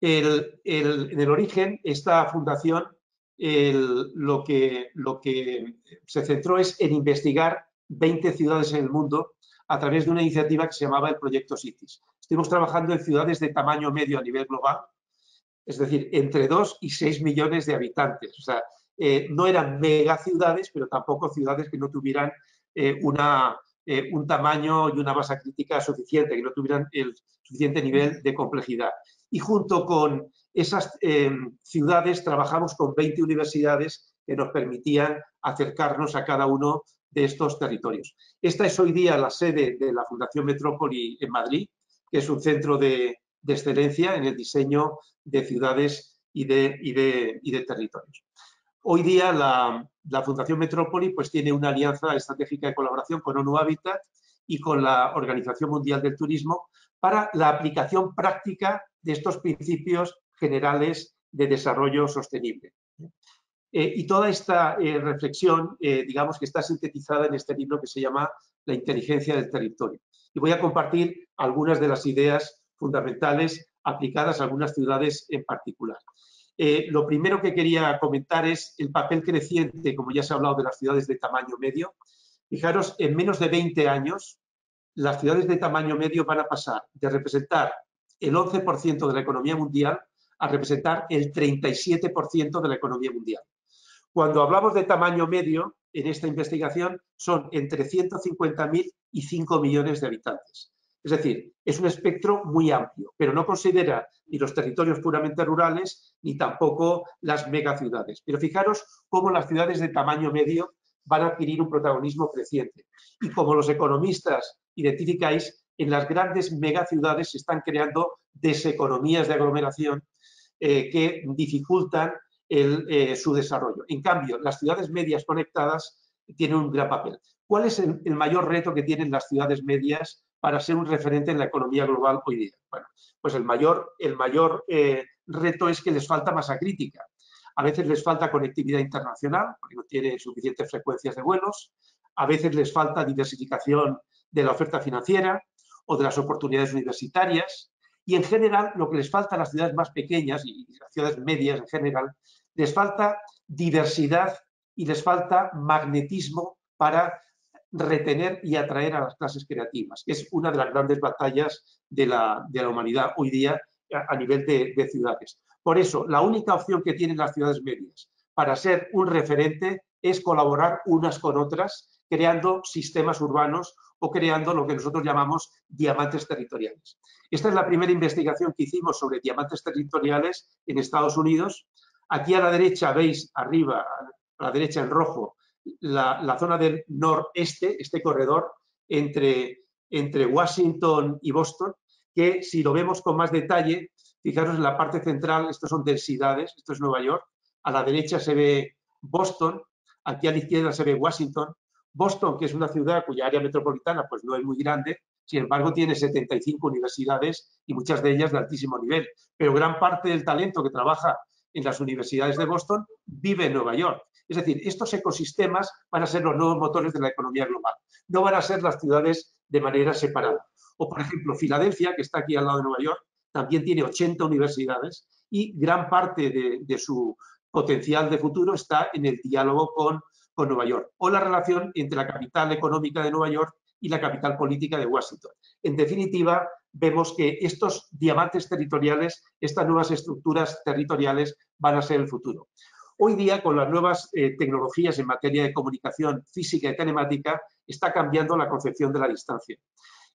En el origen, esta fundación lo que se centró es en investigar 20 ciudades en el mundo a través de una iniciativa que se llamaba el Proyecto Cities. Estuvimos trabajando en ciudades de tamaño medio a nivel global, es decir, entre 2 y 6 millones de habitantes. O sea, no eran megaciudades, pero tampoco ciudades que no tuvieran un tamaño y una masa crítica suficiente, que no tuvieran el suficiente nivel de complejidad. Y junto con esas ciudades trabajamos con 20 universidades que nos permitían acercarnos a cada uno de estos territorios. Esta es hoy día la sede de la Fundación Metrópoli en Madrid, que es un centro de excelencia en el diseño de ciudades y de territorios. Hoy día la Fundación Metrópoli pues, tiene una alianza estratégica de colaboración con ONU Habitat y con la Organización Mundial del Turismo para la aplicación práctica de estos principios generales de desarrollo sostenible. Y toda esta reflexión, digamos que está sintetizada en este libro que se llama La inteligencia del territorio. Y voy a compartir algunas de las ideas fundamentales aplicadas a algunas ciudades en particular. Lo primero que quería comentar es el papel creciente, como ya se ha hablado, de las ciudades de tamaño medio. Fijaros, en menos de 20 años, las ciudades de tamaño medio van a pasar de representar el 11% de la economía mundial a representar el 37% de la economía mundial. Cuando hablamos de tamaño medio, en esta investigación son entre 150.000 y 5 millones de habitantes. Es decir, es un espectro muy amplio, pero no considera ni los territorios puramente rurales ni tampoco las megaciudades. Pero fijaros cómo las ciudades de tamaño medio van a adquirir un protagonismo creciente. Y como los economistas identificáis, en las grandes megaciudades se están creando deseconomías de aglomeración que dificultan su desarrollo. En cambio, las ciudades medias conectadas tienen un gran papel. ¿Cuál es el mayor reto que tienen las ciudades medias para ser un referente en la economía global hoy día? Bueno, pues el mayor reto es que les falta masa crítica. A veces les falta conectividad internacional, porque no tienen suficientes frecuencias de vuelos. A veces les falta diversificación de la oferta financiera o de las oportunidades universitarias. Y en general, lo que les falta a las ciudades más pequeñas y las ciudades medias en general, les falta diversidad y les falta magnetismo para retener y atraer a las clases creativas, que es una de las grandes batallas de la humanidad hoy día a nivel de ciudades. Por eso, la única opción que tienen las ciudades medias para ser un referente es colaborar unas con otras, creando sistemas urbanos o creando lo que nosotros llamamos diamantes territoriales. Esta es la primera investigación que hicimos sobre diamantes territoriales en Estados Unidos. Aquí a la derecha veis arriba, a la derecha en rojo, la zona del noreste, este corredor entre Washington y Boston, que si lo vemos con más detalle, fijaros en la parte central, estos son densidades, esto es Nueva York, a la derecha se ve Boston, aquí a la izquierda se ve Washington. Boston, que es una ciudad cuya área metropolitana pues no es muy grande, sin embargo tiene 75 universidades y muchas de ellas de altísimo nivel, pero gran parte del talento que trabaja en las universidades de Boston vive en Nueva York. Es decir, estos ecosistemas van a ser los nuevos motores de la economía global, no van a ser las ciudades de manera separada. O, por ejemplo, Filadelfia, que está aquí al lado de Nueva York, también tiene 80 universidades y gran parte de su potencial de futuro está en el diálogo con Nueva York, o la relación entre la capital económica de Nueva York y la capital política de Washington. En definitiva, vemos que estos diamantes territoriales, estas nuevas estructuras territoriales van a ser el futuro. Hoy día, con las nuevas tecnologías en materia de comunicación física y telemática, está cambiando la concepción de la distancia.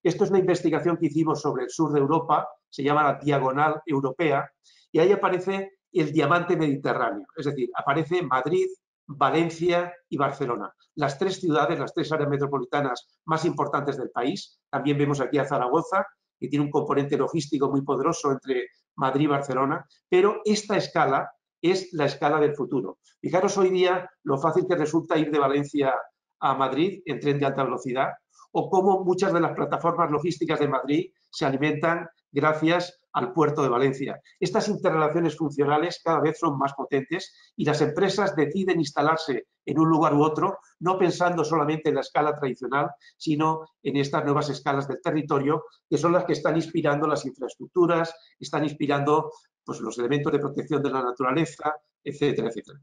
Esto es una investigación que hicimos sobre el sur de Europa, se llama la Diagonal Europea, y ahí aparece el diamante mediterráneo, es decir, aparece Madrid, Valencia y Barcelona, las tres ciudades, las tres áreas metropolitanas más importantes del país. También vemos aquí a Zaragoza, que tiene un componente logístico muy poderoso entre Madrid y Barcelona, pero esta escala es la escala del futuro. Fijaros hoy día lo fácil que resulta ir de Valencia a Madrid en tren de alta velocidad, o cómo muchas de las plataformas logísticas de Madrid se alimentan gracias al puerto de Valencia. Estas interrelaciones funcionales cada vez son más potentes y las empresas deciden instalarse en un lugar u otro, no pensando solamente en la escala tradicional, sino en estas nuevas escalas del territorio, que son las que están inspirando las infraestructuras, están inspirando pues, los elementos de protección de la naturaleza, etcétera, etcétera.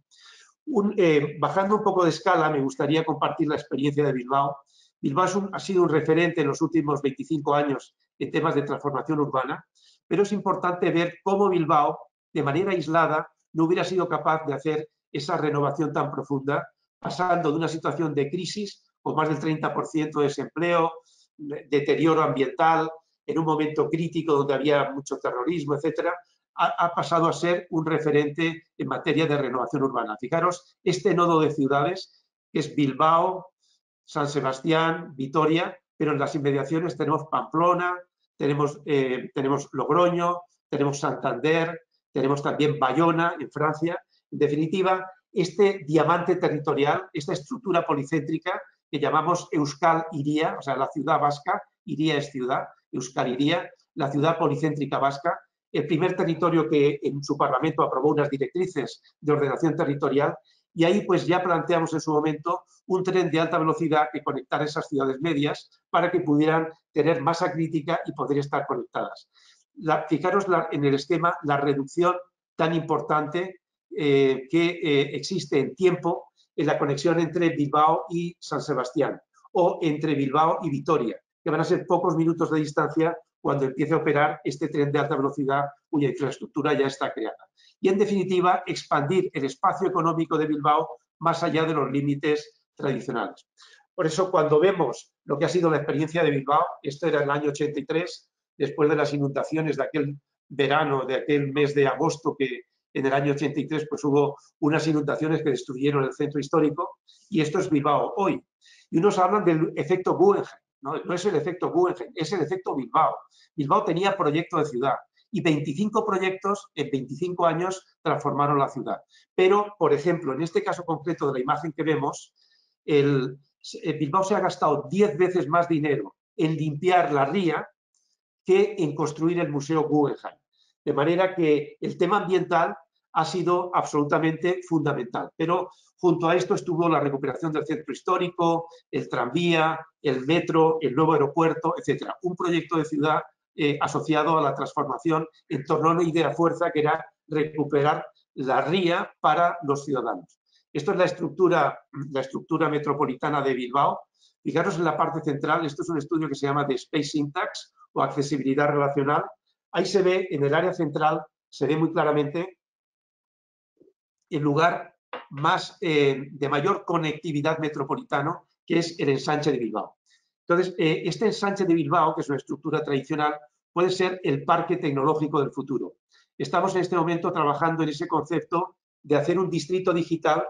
Bajando un poco de escala, me gustaría compartir la experiencia de Bilbao. Bilbao ha sido un referente en los últimos 25 años en temas de transformación urbana, pero es importante ver cómo Bilbao, de manera aislada, no hubiera sido capaz de hacer esa renovación tan profunda, pasando de una situación de crisis con más del 30% de desempleo, deterioro ambiental, en un momento crítico donde había mucho terrorismo, etcétera, ha pasado a ser un referente en materia de renovación urbana. Fijaros, este nodo de ciudades, que es Bilbao, San Sebastián, Vitoria, pero en las inmediaciones tenemos Pamplona, tenemos Logroño, tenemos Santander, tenemos también Bayona en Francia. En definitiva, este diamante territorial, esta estructura policéntrica que llamamos Euskal Hiria, o sea, la ciudad vasca, Hiria es ciudad, Euskal Hiria, la ciudad policéntrica vasca, el primer territorio que en su Parlamento aprobó unas directrices de ordenación territorial, y ahí pues ya planteamos en su momento un tren de alta velocidad que conectara esas ciudades medias para que pudieran tener masa crítica y poder estar conectadas. Fijaros en el esquema la reducción tan importante que existe en tiempo en la conexión entre Bilbao y San Sebastián o entre Bilbao y Vitoria, que van a ser pocos minutos de distancia cuando empiece a operar este tren de alta velocidad cuya infraestructura ya está creada. Y, en definitiva, expandir el espacio económico de Bilbao más allá de los límites tradicionales. Por eso, cuando vemos lo que ha sido la experiencia de Bilbao, esto era el año 83, después de las inundaciones de aquel verano, de aquel mes de agosto, que en el año 83 pues, hubo unas inundaciones que destruyeron el centro histórico, y esto es Bilbao hoy. Y unos hablan del efecto Guggenheim. No es el efecto Guggenheim, es el efecto Bilbao. Bilbao tenía proyecto de ciudad y 25 proyectos en 25 años transformaron la ciudad. Pero, por ejemplo, en este caso concreto de la imagen que vemos, Bilbao se ha gastado 10 veces más dinero en limpiar la ría que en construir el Museo Guggenheim. De manera que el tema ambiental ha sido absolutamente fundamental. Pero junto a esto estuvo la recuperación del centro histórico, el tranvía, el metro, el nuevo aeropuerto, etc. Un proyecto de ciudad asociado a la transformación en torno a una idea fuerza que era recuperar la ría para los ciudadanos. Esto es la estructura metropolitana de Bilbao. Fijaros en la parte central, esto es un estudio que se llama de Space Syntax o accesibilidad relacional. Ahí se ve, en el área central, se ve muy claramente el lugar de mayor conectividad metropolitano, que es el ensanche de Bilbao. Entonces, este ensanche de Bilbao, que es una estructura tradicional, puede ser el parque tecnológico del futuro. Estamos en este momento trabajando en ese concepto de hacer un distrito digital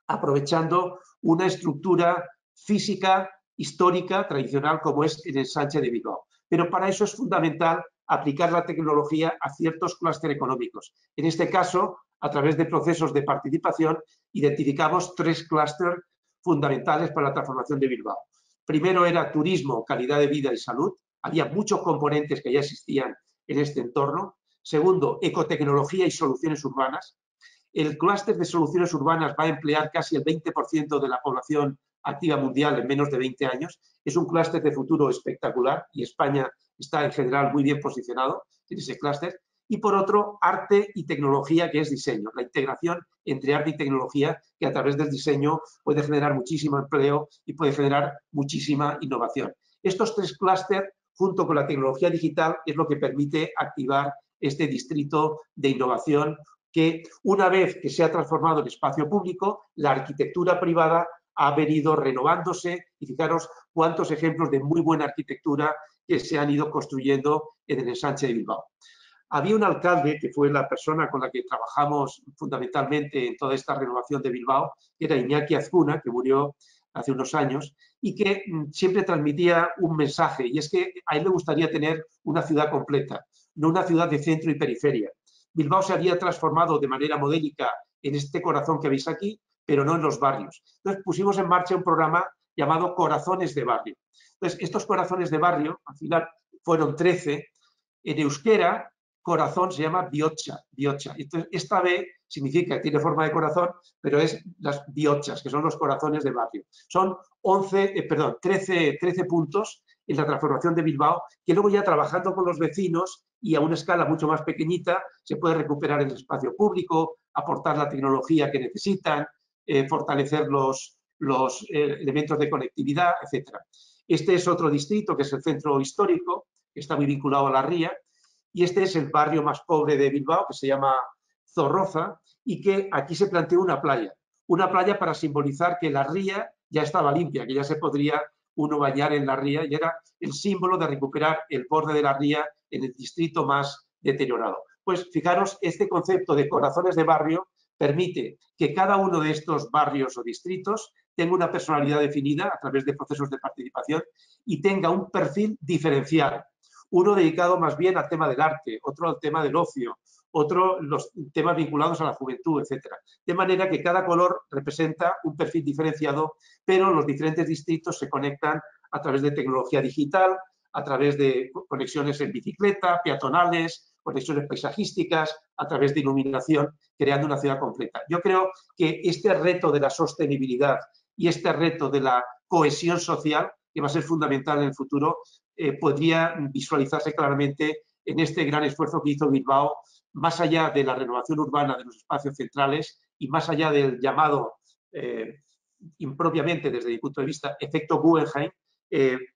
aprovechando una estructura física, histórica, tradicional, como es el ensanche de Bilbao. Pero para eso es fundamental aplicar la tecnología a ciertos clústeres económicos. En este caso, a través de procesos de participación, identificamos 3 clústeres fundamentales para la transformación de Bilbao. Primero era turismo, calidad de vida y salud. Había muchos componentes que ya existían en este entorno. Segundo, ecotecnología y soluciones urbanas. El clúster de soluciones urbanas va a emplear casi el 20% de la población activa mundial en menos de 20 años. Es un clúster de futuro espectacular y España está en general muy bien posicionado en ese clúster. Y por otro, arte y tecnología, que es diseño, la integración entre arte y tecnología, que a través del diseño puede generar muchísimo empleo y puede generar muchísima innovación. Estos 3 clústeres, junto con la tecnología digital, es lo que permite activar este distrito de innovación que, una vez que se ha transformado en espacio público, la arquitectura privada ha venido renovándose, y fijaros cuántos ejemplos de muy buena arquitectura que se han ido construyendo en el ensanche de Bilbao. Había un alcalde, que fue la persona con la que trabajamos fundamentalmente en toda esta renovación de Bilbao, que era Iñaki Azcuna, que murió hace unos años, y que siempre transmitía un mensaje, y es que a él le gustaría tener una ciudad completa, no una ciudad de centro y periferia. Bilbao se había transformado de manera modélica en este corazón que veis aquí, pero no en los barrios. Entonces pusimos en marcha un programa llamado Corazones de Barrio. Entonces, estos corazones de barrio, al final fueron 13, en euskera, corazón se llama bihotza. Entonces, esta B significa que tiene forma de corazón, pero es las bihotzas, que son los corazones de barrio. Son 13 puntos en la transformación de Bilbao, que luego ya trabajando con los vecinos y a una escala mucho más pequeñita se puede recuperar el espacio público, aportar la tecnología que necesitan, fortalecer los elementos de conectividad, etc. Este es otro distrito, que es el centro histórico, que está muy vinculado a la ría, y este es el barrio más pobre de Bilbao, que se llama Zorroza, y que aquí se planteó una playa para simbolizar que la ría ya estaba limpia, que ya se podría uno bañar en la ría, y era el símbolo de recuperar el borde de la ría en el distrito más deteriorado. Pues fijaros, este concepto de corazones de barrio permite que cada uno de estos barrios o distritos tenga una personalidad definida a través de procesos de participación y tenga un perfil diferencial. Uno dedicado más bien al tema del arte, otro al tema del ocio, otro los temas vinculados a la juventud, etc. De manera que cada color representa un perfil diferenciado, pero los diferentes distritos se conectan a través de tecnología digital, a través de conexiones en bicicleta, peatonales, conexiones paisajísticas, a través de iluminación, creando una ciudad completa. Yo creo que este reto de la sostenibilidad y este reto de la cohesión social, que va a ser fundamental en el futuro, podría visualizarse claramente en este gran esfuerzo que hizo Bilbao, más allá de la renovación urbana de los espacios centrales y más allá del llamado impropiamente desde mi punto de vista efecto Guggenheim,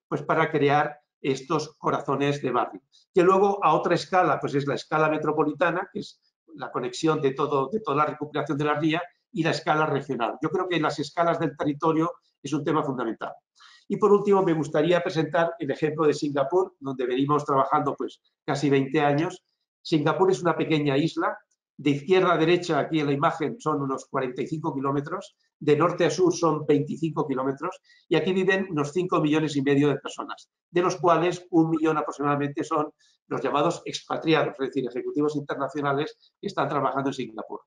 pues para crear estos corazones de barrio. Que luego a otra escala, pues es la escala metropolitana, que es la conexión de toda la recuperación de la ría, y la escala regional. Yo creo que las escalas del territorio es un tema fundamental. Y por último, me gustaría presentar el ejemplo de Singapur, donde venimos trabajando pues casi 20 años. Singapur es una pequeña isla. De izquierda a derecha, aquí en la imagen, son unos 45 kilómetros. De norte a sur son 25 kilómetros. Y aquí viven unos 5,5 millones de personas, de los cuales 1 millón aproximadamente son los llamados expatriados, es decir, ejecutivos internacionales que están trabajando en Singapur.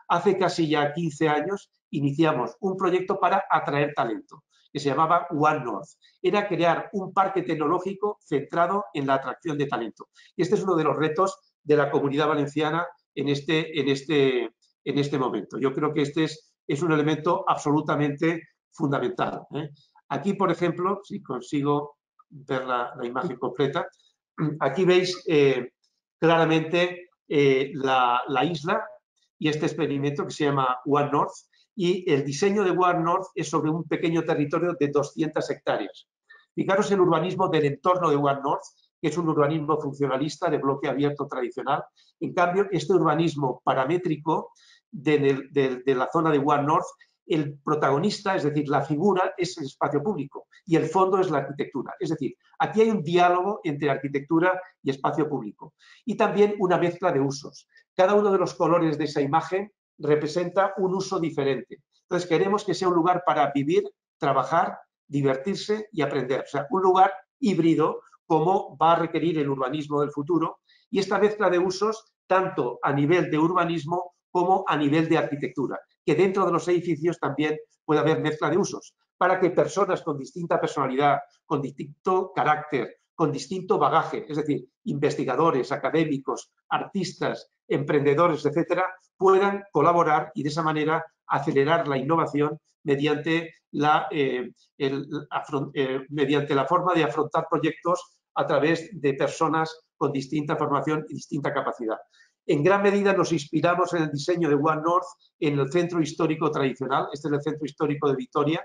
Hace casi ya 15 años iniciamos un proyecto para atraer talento, que se llamaba One North. Era crear un parque tecnológico centrado en la atracción de talento. Y este es uno de los retos de la Comunidad Valenciana en este momento. Yo creo que este es un elemento absolutamente fundamental. Aquí, por ejemplo, si consigo ver la imagen completa, aquí veis claramente la isla y este experimento que se llama One North, y el diseño de One North es sobre un pequeño territorio de 200 hectáreas. Fijaros el urbanismo del entorno de One North, que es un urbanismo funcionalista de bloque abierto tradicional. En cambio, este urbanismo paramétrico de la zona de One North, el protagonista, es decir, la figura es el espacio público y el fondo es la arquitectura. Es decir, aquí hay un diálogo entre arquitectura y espacio público y también una mezcla de usos. Cada uno de los colores de esa imagen representa un uso diferente. Entonces, queremos que sea un lugar para vivir, trabajar, divertirse y aprender. O sea, un lugar híbrido como va a requerir el urbanismo del futuro, y esta mezcla de usos tanto a nivel de urbanismo como a nivel de arquitectura, que dentro de los edificios también puede haber mezcla de usos, para que personas con distinta personalidad, con distinto carácter, con distinto bagaje, es decir, investigadores, académicos, artistas, emprendedores, etcétera, puedan colaborar y de esa manera acelerar la innovación mediante la forma de afrontar proyectos a través de personas con distinta formación y distinta capacidad. En gran medida nos inspiramos en el diseño de One North en el centro histórico tradicional. Este es el centro histórico de Vitoria.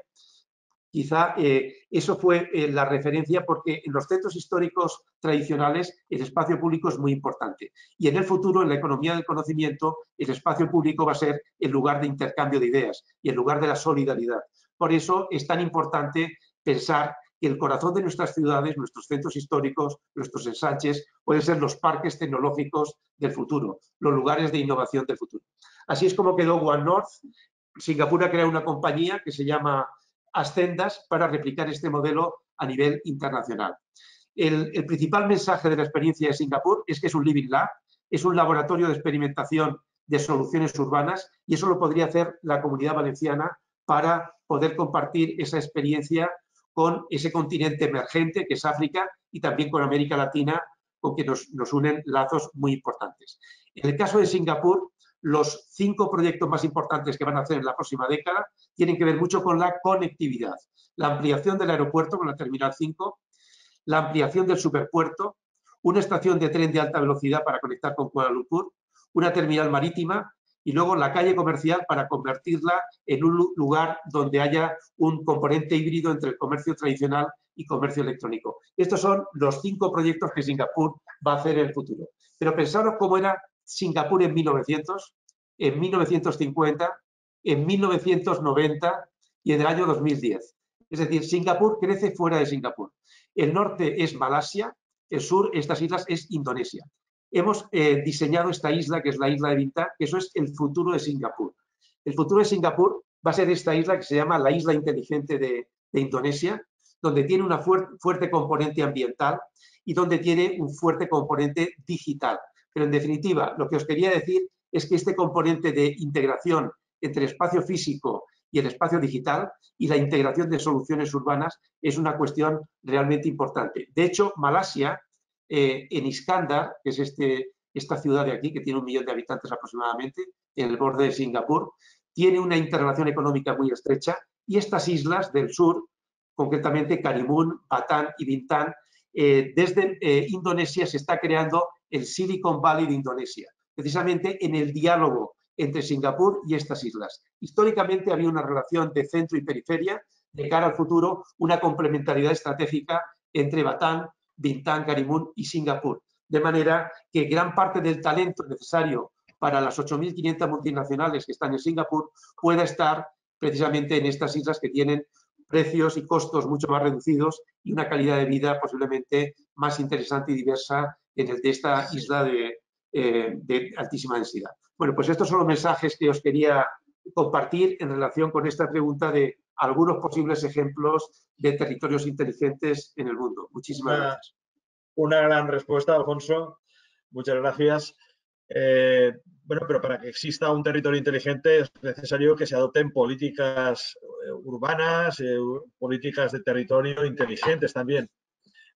Quizá eso fue la referencia, porque en los centros históricos tradicionales el espacio público es muy importante. Y en el futuro, en la economía del conocimiento, el espacio público va a ser el lugar de intercambio de ideas y el lugar de la solidaridad. Por eso es tan importante pensar que el corazón de nuestras ciudades, nuestros centros históricos, nuestros ensanches, pueden ser los parques tecnológicos del futuro, los lugares de innovación del futuro. Así es como quedó One North. Singapur ha creado una compañía que se llama Ascendas para replicar este modelo a nivel internacional. El principal mensaje de la experiencia de Singapur es que es un Living Lab, es un laboratorio de experimentación de soluciones urbanas, y eso lo podría hacer la Comunidad Valenciana para poder compartir esa experiencia con ese continente emergente que es África y también con América Latina, con que nos unen lazos muy importantes. En el caso de Singapur, los 5 proyectos más importantes que van a hacer en la próxima década tienen que ver mucho con la conectividad. La ampliación del aeropuerto con la Terminal 5, la ampliación del superpuerto, una estación de tren de alta velocidad para conectar con Kuala Lumpur, una terminal marítima y luego la calle comercial para convertirla en un lugar donde haya un componente híbrido entre el comercio tradicional y comercio electrónico. Estos son los 5 proyectos que Singapur va a hacer en el futuro. Pero pensaros cómo era Singapur en 1900, en 1950, en 1990 y en el año 2010. Es decir, Singapur crece fuera de Singapur. El norte es Malasia, el sur, estas islas, es Indonesia. Hemos diseñado esta isla, que es la isla de Bintan, que eso es el futuro de Singapur. El futuro de Singapur va a ser esta isla que se llama la isla inteligente de Indonesia, donde tiene una fuerte componente ambiental y donde tiene un fuerte componente digital. Pero en definitiva, lo que os quería decir es que este componente de integración entre el espacio físico y el espacio digital y la integración de soluciones urbanas es una cuestión realmente importante. De hecho, Malasia, en Iskandar, que es esta ciudad de aquí, que tiene 1 millón de habitantes aproximadamente, en el borde de Singapur, tiene una interrelación económica muy estrecha, y estas islas del sur, concretamente Karimun, Batam y Bintan, desde Indonesia se está creando el Silicon Valley de Indonesia, precisamente en el diálogo entre Singapur y estas islas. Históricamente había una relación de centro y periferia. De cara al futuro, una complementariedad estratégica entre Batam, Bintang, Karimun y Singapur. De manera que gran parte del talento necesario para las 8.500 multinacionales que están en Singapur pueda estar precisamente en estas islas que tienen precios y costos mucho más reducidos y una calidad de vida posiblemente más interesante y diversa en el de esta isla de altísima densidad. Bueno, pues estos son los mensajes que os quería compartir en relación con esta pregunta de algunos posibles ejemplos de territorios inteligentes en el mundo. Muchísimas gracias. Una gran respuesta, Alfonso. Muchas gracias. Bueno, pero para que exista un territorio inteligente es necesario que se adopten políticas urbanas, políticas de territorio inteligentes también.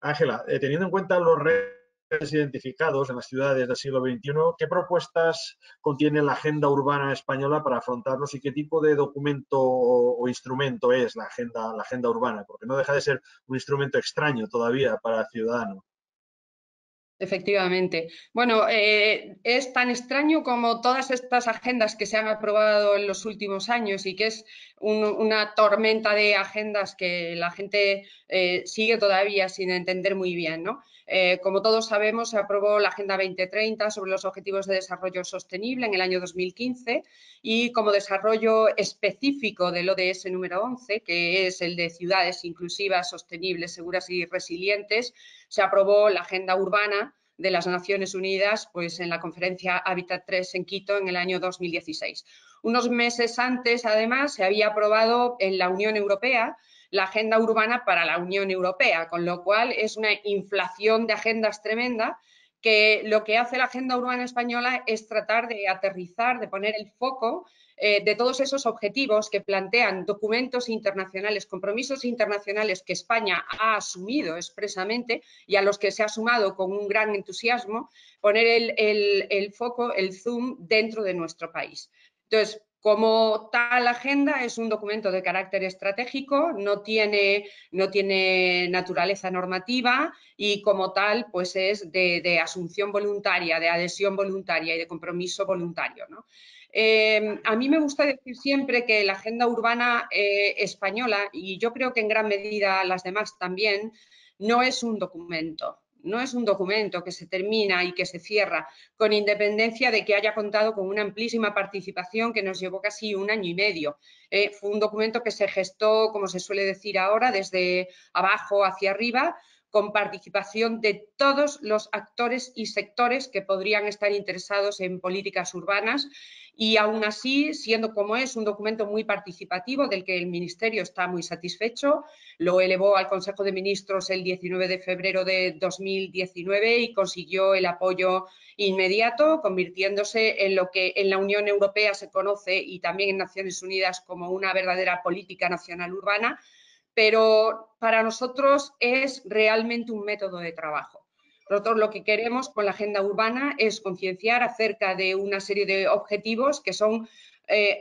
Ángela, teniendo en cuenta los retos identificados en las ciudades del siglo XXI, ¿qué propuestas contiene la agenda urbana española para afrontarlos y qué tipo de documento o instrumento es la agenda urbana? Porque no deja de ser un instrumento extraño todavía para el ciudadano. Efectivamente. Bueno, es tan extraño como todas estas agendas que se han aprobado en los últimos años y que es una tormenta de agendas que la gente sigue todavía sin entender muy bien, ¿no? Como todos sabemos, se aprobó la Agenda 2030 sobre los Objetivos de Desarrollo Sostenible en el año 2015 y como desarrollo específico del ODS número 11, que es el de ciudades inclusivas, sostenibles, seguras y resilientes, se aprobó la Agenda Urbana de las Naciones Unidas pues, en la conferencia Hábitat 3 en Quito en el año 2016. Unos meses antes, además, se había aprobado en la Unión Europea la Agenda Urbana para la Unión Europea, con lo cual es una inflación de agendas tremenda que lo que hace la Agenda Urbana Española es tratar de aterrizar, de poner el foco de todos esos objetivos que plantean documentos internacionales, compromisos internacionales que España ha asumido expresamente y a los que se ha sumado con un gran entusiasmo, poner el foco, el zoom dentro de nuestro país. Entonces, como tal agenda es un documento de carácter estratégico, no tiene naturaleza normativa y como tal pues es de asunción voluntaria, de adhesión voluntaria y de compromiso voluntario, ¿no? A mí me gusta decir siempre que la agenda urbana española, y yo creo que en gran medida las demás también, no es un documento. No es un documento que se termina y que se cierra, con independencia de que haya contado con una amplísima participación que nos llevó casi 1 año y medio. Fue un documento que se gestó, como se suele decir ahora, desde abajo hacia arriba, con participación de todos los actores y sectores que podrían estar interesados en políticas urbanas y aún así, siendo como es un documento muy participativo del que el Ministerio está muy satisfecho, lo elevó al Consejo de Ministros el 19 de febrero de 2019 y consiguió el apoyo inmediato, convirtiéndose en lo que en la Unión Europea se conoce y también en Naciones Unidas como una verdadera política nacional urbana, pero para nosotros es realmente un método de trabajo. Nosotros lo que queremos con la agenda urbana es concienciar acerca de una serie de objetivos que son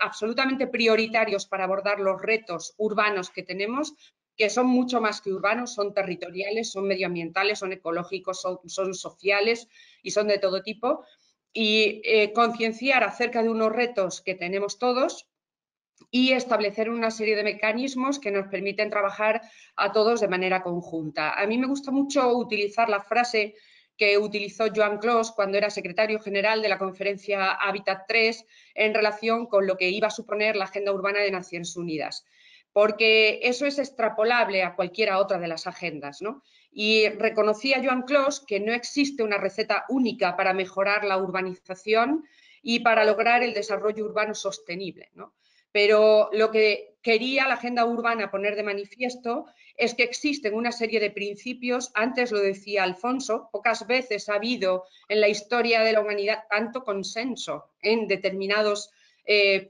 absolutamente prioritarios para abordar los retos urbanos que tenemos, que son mucho más que urbanos, son territoriales, son medioambientales, son ecológicos, son sociales y son de todo tipo. Y concienciar acerca de unos retos que tenemos todos y establecer una serie de mecanismos que nos permiten trabajar a todos de manera conjunta. A mí me gusta mucho utilizar la frase que utilizó Joan Clos cuando era secretario general de la conferencia Hábitat 3 en relación con lo que iba a suponer la Agenda Urbana de Naciones Unidas, porque eso es extrapolable a cualquiera otra de las agendas, ¿no? Y reconocía Joan Clos que no existe una receta única para mejorar la urbanización y para lograr el desarrollo urbano sostenible, ¿no? Pero lo que quería la agenda urbana poner de manifiesto es que existen una serie de principios, antes lo decía Alfonso, pocas veces ha habido en la historia de la humanidad tanto consenso en determinados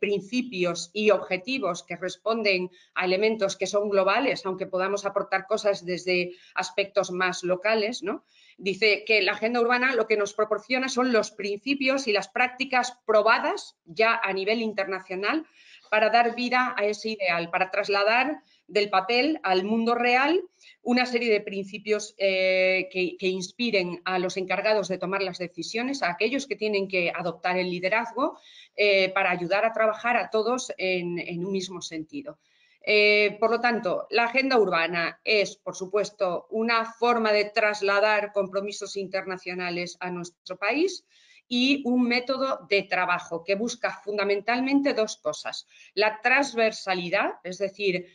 principios y objetivos que responden a elementos que son globales, aunque podamos aportar cosas desde aspectos más locales, ¿no? Dice que la agenda urbana lo que nos proporciona son los principios y las prácticas probadas ya a nivel internacional para dar vida a ese ideal, para trasladar del papel al mundo real una serie de principios que inspiren a los encargados de tomar las decisiones, a aquellos que tienen que adoptar el liderazgo, para ayudar a trabajar a todos en un mismo sentido. Por lo tanto, la agenda urbana es, por supuesto, una forma de trasladar compromisos internacionales a nuestro país y un método de trabajo que busca fundamentalmente dos cosas. La transversalidad, es decir,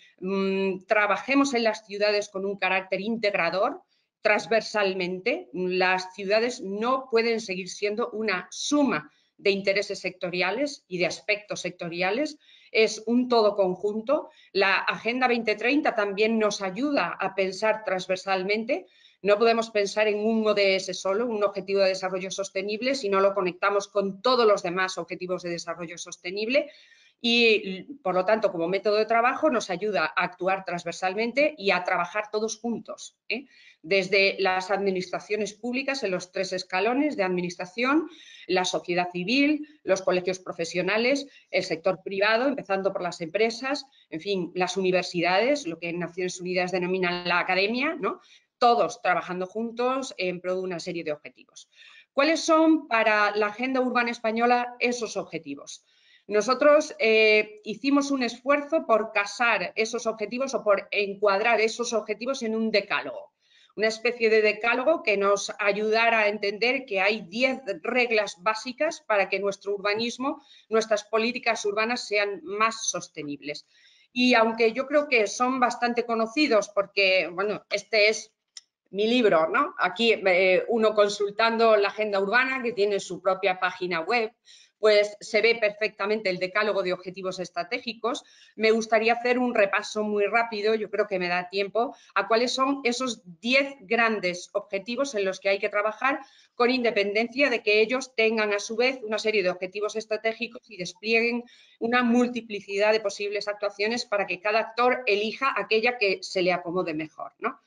trabajemos en las ciudades con un carácter integrador, transversalmente. Las ciudades no pueden seguir siendo una suma de intereses sectoriales y de aspectos sectoriales, es un todo conjunto. La Agenda 2030 también nos ayuda a pensar transversalmente. No podemos pensar en un ODS solo, un objetivo de desarrollo sostenible, si no lo conectamos con todos los demás objetivos de desarrollo sostenible. Y, por lo tanto, como método de trabajo nos ayuda a actuar transversalmente y a trabajar todos juntos, desde las administraciones públicas en los 3 escalones de administración, la sociedad civil, los colegios profesionales, el sector privado, empezando por las empresas, en fin, las universidades, lo que en Naciones Unidas denominan la academia, ¿no? Todos trabajando juntos en pro de una serie de objetivos. ¿Cuáles son para la Agenda Urbana Española esos objetivos? Nosotros hicimos un esfuerzo por casar esos objetivos o por encuadrar esos objetivos en un decálogo, una especie de decálogo que nos ayudara a entender que hay 10 reglas básicas para que nuestro urbanismo, nuestras políticas urbanas sean más sostenibles. Y aunque yo creo que son bastante conocidos porque, bueno, este es mi libro, ¿no? Aquí uno consultando la agenda urbana, que tiene su propia página web, pues se ve perfectamente el decálogo de objetivos estratégicos. Me gustaría hacer un repaso muy rápido, yo creo que me da tiempo, a cuáles son esos 10 grandes objetivos en los que hay que trabajar, con independencia de que ellos tengan a su vez una serie de objetivos estratégicos y desplieguen una multiplicidad de posibles actuaciones para que cada actor elija aquella que se le acomode mejor, ¿no?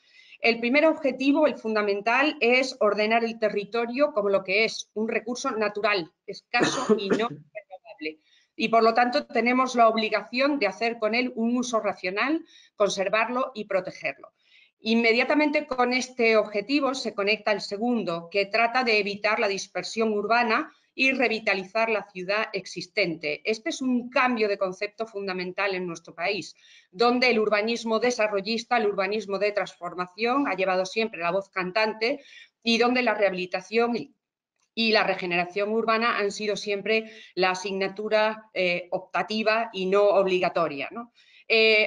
El primer objetivo, el fundamental, es ordenar el territorio como lo que es un recurso natural, escaso y no renovable. Y por lo tanto tenemos la obligación de hacer con él un uso racional, conservarlo y protegerlo. Inmediatamente con este objetivo se conecta el segundo, que trata de evitar la dispersión urbana y revitalizar la ciudad existente. Este es un cambio de concepto fundamental en nuestro país, donde el urbanismo desarrollista, el urbanismo de transformación, ha llevado siempre la voz cantante y donde la rehabilitación y la regeneración urbana han sido siempre la asignatura optativa y no obligatoria, ¿no?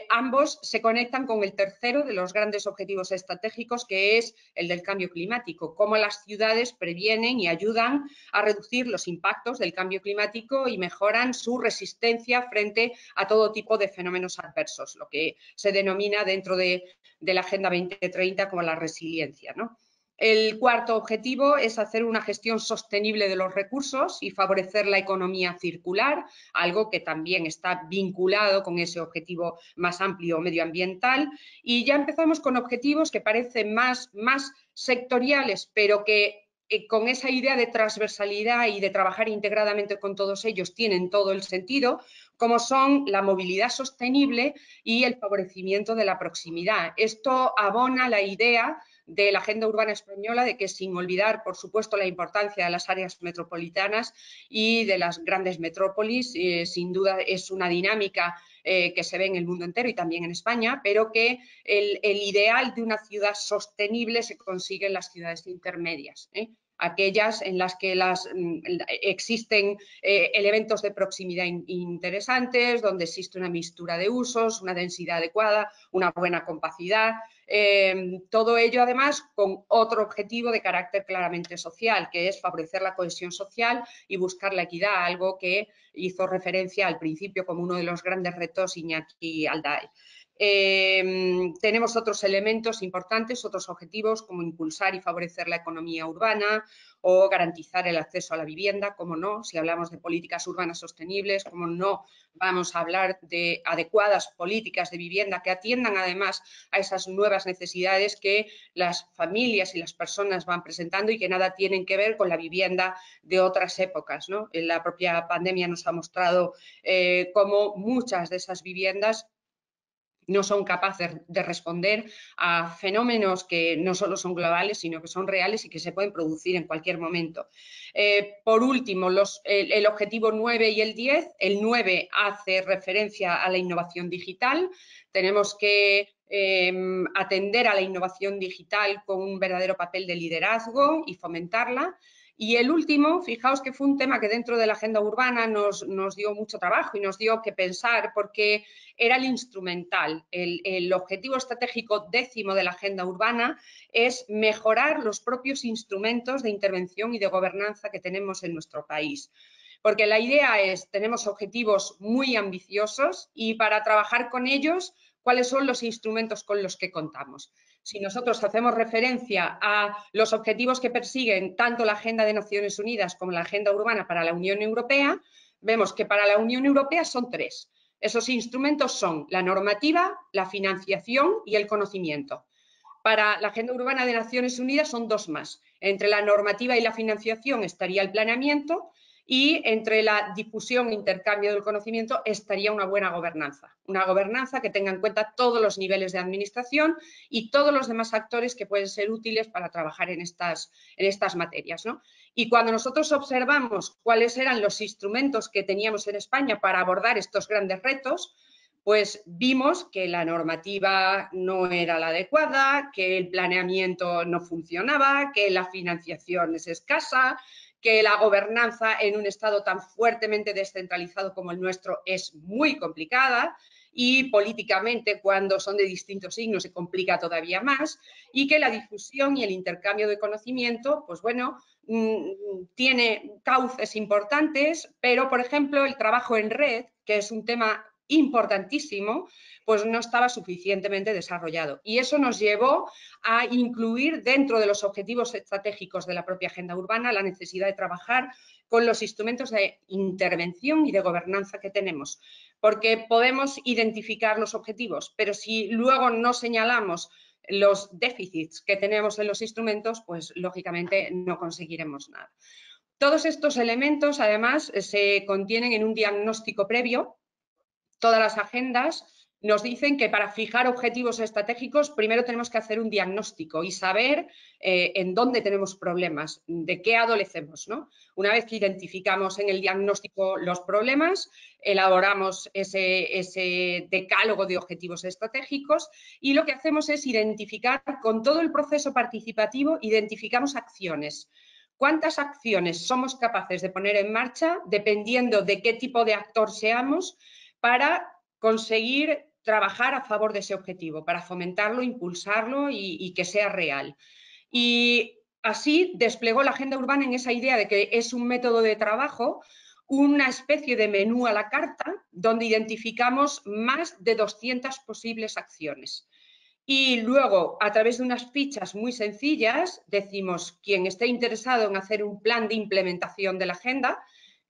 Ambos se conectan con el tercero de los grandes objetivos estratégicos, que es el del cambio climático, cómo las ciudades previenen y ayudan a reducir los impactos del cambio climático y mejoran su resistencia frente a todo tipo de fenómenos adversos, lo que se denomina dentro de la Agenda 2030 como la resiliencia, ¿no? El cuarto objetivo es hacer una gestión sostenible de los recursos y favorecer la economía circular, algo que también está vinculado con ese objetivo más amplio medioambiental. Y ya empezamos con objetivos que parecen más sectoriales, pero que con esa idea de transversalidad y de trabajar integradamente con todos ellos tienen todo el sentido, como son la movilidad sostenible y el favorecimiento de la proximidad. Esto abona la idea de la Agenda Urbana Española, de que, sin olvidar, por supuesto, la importancia de las áreas metropolitanas y de las grandes metrópolis, sin duda es una dinámica que se ve en el mundo entero y también en España, pero que el ideal de una ciudad sostenible se consigue en las ciudades intermedias, aquellas en las que existen elementos de proximidad interesantes, donde existe una mixtura de usos, una densidad adecuada, una buena compacidad. Todo ello, además, con otro objetivo de carácter claramente social, que es favorecer la cohesión social y buscar la equidad, algo que hizo referencia al principio como uno de los grandes retos Iñaki Alday. Tenemos otros elementos importantes, otros objetivos, como impulsar y favorecer la economía urbana o garantizar el acceso a la vivienda, como no, si hablamos de políticas urbanas sostenibles, como no vamos a hablar de adecuadas políticas de vivienda que atiendan además a esas nuevas necesidades que las familias y las personas van presentando y que nada tienen que ver con la vivienda de otras épocas, ¿no? La propia pandemia nos ha mostrado cómo muchas de esas viviendas no son capaces de responder a fenómenos que no solo son globales, sino que son reales y que se pueden producir en cualquier momento. Por último, el objetivo 9 y el 10. El 9 hace referencia a la innovación digital. Tenemos que atender a la innovación digital con un verdadero papel de liderazgo y fomentarla. Y el último, fijaos que fue un tema que dentro de la agenda urbana nos dio mucho trabajo y nos dio que pensar, porque era el instrumental. El objetivo estratégico 10º de la agenda urbana es mejorar los propios instrumentos de intervención y de gobernanza que tenemos en nuestro país. Porque la idea es, tenemos objetivos muy ambiciosos y para trabajar con ellos, ¿cuáles son los instrumentos con los que contamos? Si nosotros hacemos referencia a los objetivos que persiguen tanto la Agenda de Naciones Unidas como la Agenda Urbana para la Unión Europea, vemos que para la Unión Europea son 3. Esos instrumentos son la normativa, la financiación y el conocimiento. Para la Agenda Urbana de Naciones Unidas son 2 más. Entre la normativa y la financiación estaría el planeamiento y entre la difusión e intercambio del conocimiento estaría una buena gobernanza. Una gobernanza que tenga en cuenta todos los niveles de administración y todos los demás actores que pueden ser útiles para trabajar en estas materias, ¿no? Y cuando nosotros observamos cuáles eran los instrumentos que teníamos en España para abordar estos grandes retos, pues vimos que la normativa no era la adecuada, que el planeamiento no funcionaba, que la financiación es escasa, que la gobernanza en un Estado tan fuertemente descentralizado como el nuestro es muy complicada y políticamente, cuando son de distintos signos, se complica todavía más, y que la difusión y el intercambio de conocimiento, pues bueno, tiene cauces importantes, pero, por ejemplo, el trabajo en red, que es un tema importantísimo, pues no estaba suficientemente desarrollado. Y eso nos llevó a incluir dentro de los objetivos estratégicos de la propia agenda urbana la necesidad de trabajar con los instrumentos de intervención y de gobernanza que tenemos. Porque podemos identificar los objetivos, pero si luego no señalamos los déficits que tenemos en los instrumentos, pues lógicamente no conseguiremos nada. Todos estos elementos, además, se contienen en un diagnóstico previo. Todas las agendas nos dicen que para fijar objetivos estratégicos primero tenemos que hacer un diagnóstico y saber en dónde tenemos problemas, de qué adolecemos, ¿no? Una vez que identificamos en el diagnóstico los problemas, elaboramos ese decálogo de objetivos estratégicos y lo que hacemos es identificar con todo el proceso participativo, identificamos acciones. ¿Cuántas acciones somos capaces de poner en marcha dependiendo de qué tipo de actor seamos para conseguir trabajar a favor de ese objetivo, para fomentarlo, impulsarlo y que sea real? Y así desplegó la agenda urbana en esa idea de que es un método de trabajo, una especie de menú a la carta, donde identificamos más de 200 posibles acciones. Y luego, a través de unas fichas muy sencillas, decimos, quien esté interesado en hacer un plan de implementación de la agenda,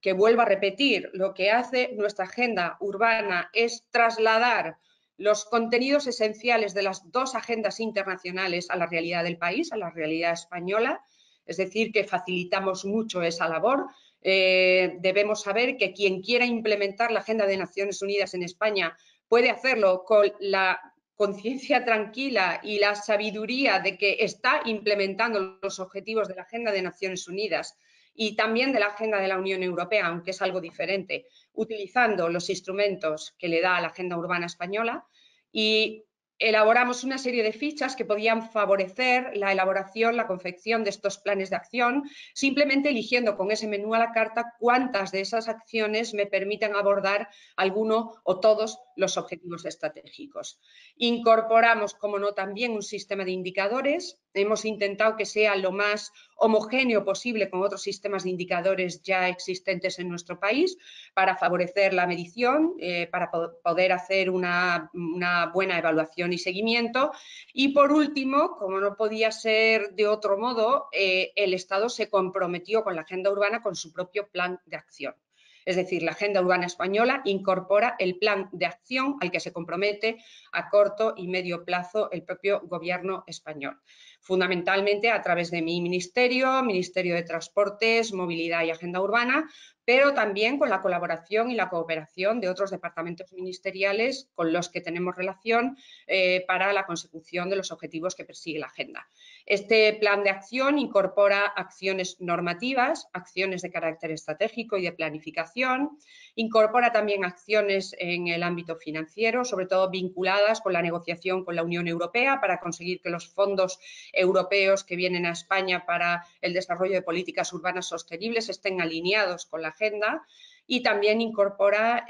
que vuelvo a repetir, lo que hace nuestra agenda urbana es trasladar los contenidos esenciales de las 2 agendas internacionales a la realidad del país, a la realidad española, es decir, que facilitamos mucho esa labor. Debemos saber que quien quiera implementar la Agenda de Naciones Unidas en España puede hacerlo con la conciencia tranquila y la sabiduría de que está implementando los objetivos de la Agenda de Naciones Unidas y también de la agenda de la Unión Europea, aunque es algo diferente, utilizando los instrumentos que le da a la agenda urbana española, y elaboramos una serie de fichas que podían favorecer la elaboración, la confección de estos planes de acción, simplemente eligiendo con ese menú a la carta cuántas de esas acciones me permiten abordar alguno o todos los objetivos estratégicos. Incorporamos, como no, también un sistema de indicadores. Hemos intentado que sea lo más homogéneo posible con otros sistemas de indicadores ya existentes en nuestro país para favorecer la medición, para poder hacer una buena evaluación y seguimiento. Y por último, como no podía ser de otro modo, el Estado se comprometió con la agenda urbana con su propio plan de acción. Es decir, la Agenda Urbana Española incorpora el plan de acción al que se compromete a corto y medio plazo el propio Gobierno español, fundamentalmente a través de mi ministerio, Ministerio de Transportes, Movilidad y Agenda Urbana, pero también con la colaboración y la cooperación de otros departamentos ministeriales con los que tenemos relación para la consecución de los objetivos que persigue la agenda. Este plan de acción incorpora acciones normativas, acciones de carácter estratégico y de planificación, incorpora también acciones en el ámbito financiero, sobre todo vinculadas con la negociación con la Unión Europea para conseguir que los fondos europeos que vienen a España para el desarrollo de políticas urbanas sostenibles estén alineados con la agenda, y también incorpora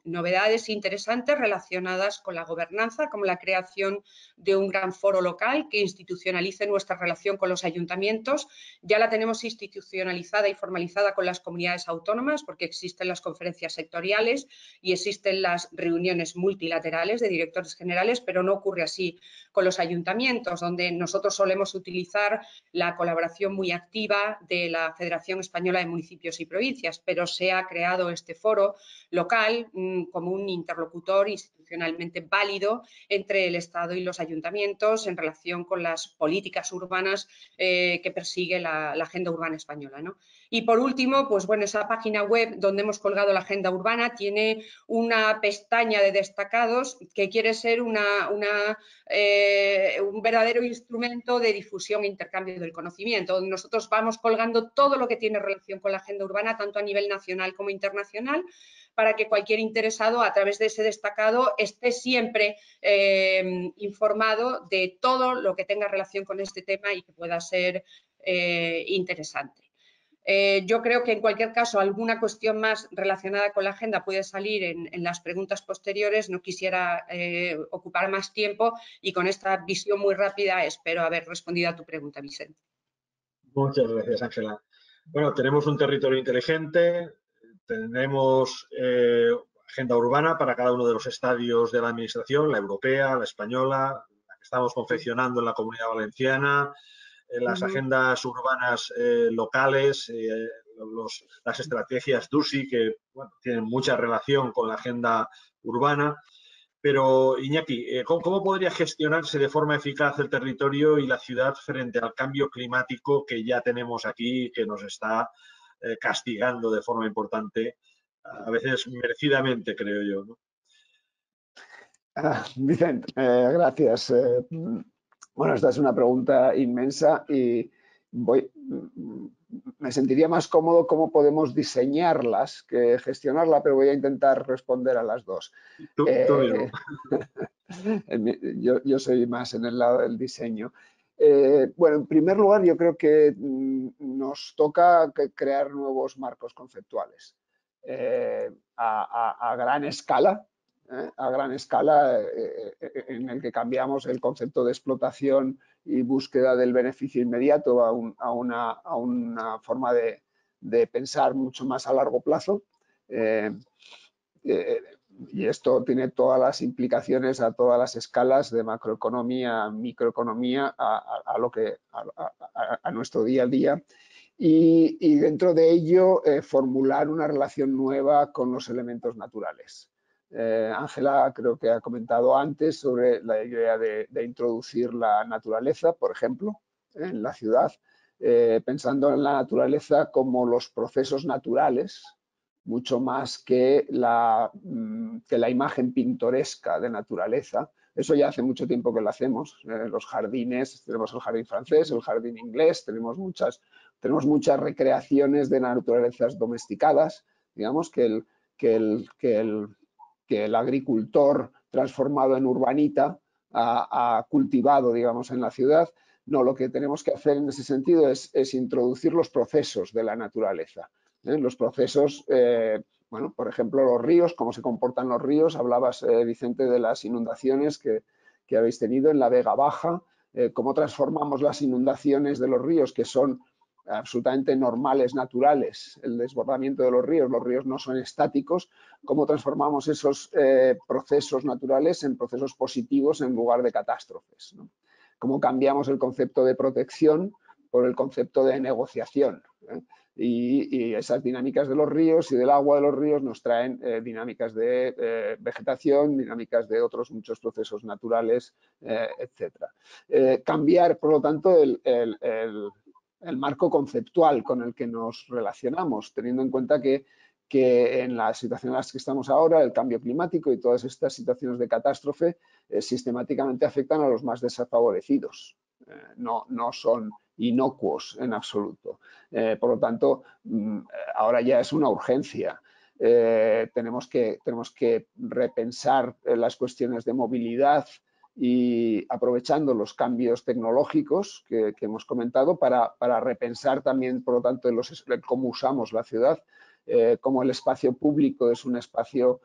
novedades interesantes relacionadas con la gobernanza, como la creación de un gran foro local que institucionalice nuestra relación con los ayuntamientos. Ya la tenemos institucionalizada y formalizada con las comunidades autónomas, porque existen las conferencias sectoriales y existen las reuniones multilaterales de directores generales, pero no ocurre así con los ayuntamientos, donde nosotros solemos utilizar la colaboración muy activa de la Federación Española de Municipios y Provincias, pero se ha creado este foro local como un interlocutor institucionalmente válido entre el Estado y los ayuntamientos en relación con las políticas urbanas que persigue la Agenda Urbana Española, ¿no? Y por último, pues bueno, esa página web donde hemos colgado la Agenda Urbana tiene una pestaña de destacados que quiere ser un verdadero instrumento de difusión e intercambio del conocimiento, donde nosotros vamos colgando todo lo que tiene relación con la agenda urbana, tanto a nivel nacional como internacional, para que cualquier interesado a través de ese destacado esté siempre informado de todo lo que tenga relación con este tema y que pueda ser interesante. Yo creo que en cualquier caso alguna cuestión más relacionada con la agenda puede salir en las preguntas posteriores. No quisiera ocupar más tiempo y con esta visión muy rápida espero haber respondido a tu pregunta, Vicente. Muchas gracias, Ángela. Bueno, tenemos un territorio inteligente, tenemos agenda urbana para cada uno de los estadios de la administración, la europea, la española, la que estamos confeccionando en la Comunidad Valenciana, las agendas urbanas locales, las estrategias DUSI, que bueno, tienen mucha relación con la agenda urbana. Pero, Iñaki, ¿cómo podría gestionarse de forma eficaz el territorio y la ciudad frente al cambio climático que ya tenemos aquí, que nos está castigando de forma importante, a veces merecidamente, creo yo, ¿no? Vicente, gracias. Bueno, esta es una pregunta inmensa y me sentiría más cómodo cómo podemos diseñarlas que gestionarla, pero voy a intentar responder a las dos. Tú mismo. Yo soy más en el lado del diseño. Bueno, en primer lugar, yo creo que nos toca crear nuevos marcos conceptuales a gran escala. En el que cambiamos el concepto de explotación y búsqueda del beneficio inmediato a una forma de pensar mucho más a largo plazo. Y esto tiene todas las implicaciones a todas las escalas de macroeconomía, microeconomía, a nuestro día a día. Y dentro de ello, formular una relación nueva con los elementos naturales. Ángela creo que ha comentado antes sobre la idea de introducir la naturaleza, por ejemplo, en la ciudad, pensando en la naturaleza como los procesos naturales, mucho más que la imagen pintoresca de naturaleza. Eso ya hace mucho tiempo que lo hacemos. Los jardines, tenemos el jardín francés, el jardín inglés, tenemos muchas recreaciones de naturalezas domesticadas, digamos, que el agricultor transformado en urbanita ha cultivado, digamos, en la ciudad. No, lo que tenemos que hacer en ese sentido es introducir los procesos de la naturaleza. Los procesos, bueno, por ejemplo, los ríos, cómo se comportan los ríos. Hablabas, Vicente, de las inundaciones que habéis tenido en la Vega Baja, cómo transformamos las inundaciones de los ríos, que son absolutamente normales, naturales, el desbordamiento de los ríos no son estáticos, cómo transformamos esos procesos naturales en procesos positivos en lugar de catástrofes, ¿no? Cómo cambiamos el concepto de protección por el concepto de negociación, y esas dinámicas de los ríos y del agua de los ríos nos traen dinámicas de vegetación, dinámicas de otros muchos procesos naturales, etcétera. Cambiar, por lo tanto, el marco conceptual con el que nos relacionamos, teniendo en cuenta que en la situación en la que estamos ahora, el cambio climático y todas estas situaciones de catástrofe sistemáticamente afectan a los más desfavorecidos. No son inocuos en absoluto. Por lo tanto, ahora ya es una urgencia. Tenemos que repensar las cuestiones de movilidad y aprovechando los cambios tecnológicos que hemos comentado para repensar también, por lo tanto, cómo usamos la ciudad, cómo el espacio público es un espacio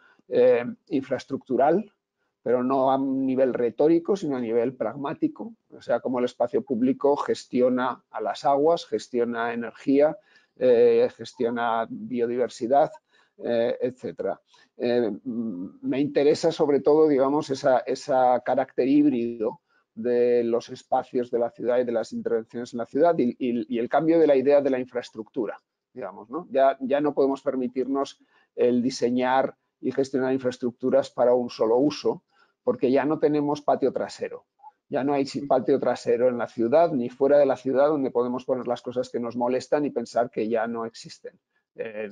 infraestructural, pero no a un nivel retórico, sino a nivel pragmático. O sea, cómo el espacio público gestiona a las aguas, gestiona energía, gestiona biodiversidad, etcétera. Me interesa sobre todo, digamos, ese carácter híbrido de los espacios de la ciudad y de las intervenciones en la ciudad y el cambio de la idea de la infraestructura, digamos, ¿no? Ya no podemos permitirnos el diseñar y gestionar infraestructuras para un solo uso, porque ya no tenemos patio trasero. Ya no hay patio trasero en la ciudad ni fuera de la ciudad donde podemos poner las cosas que nos molestan y pensar que ya no existen.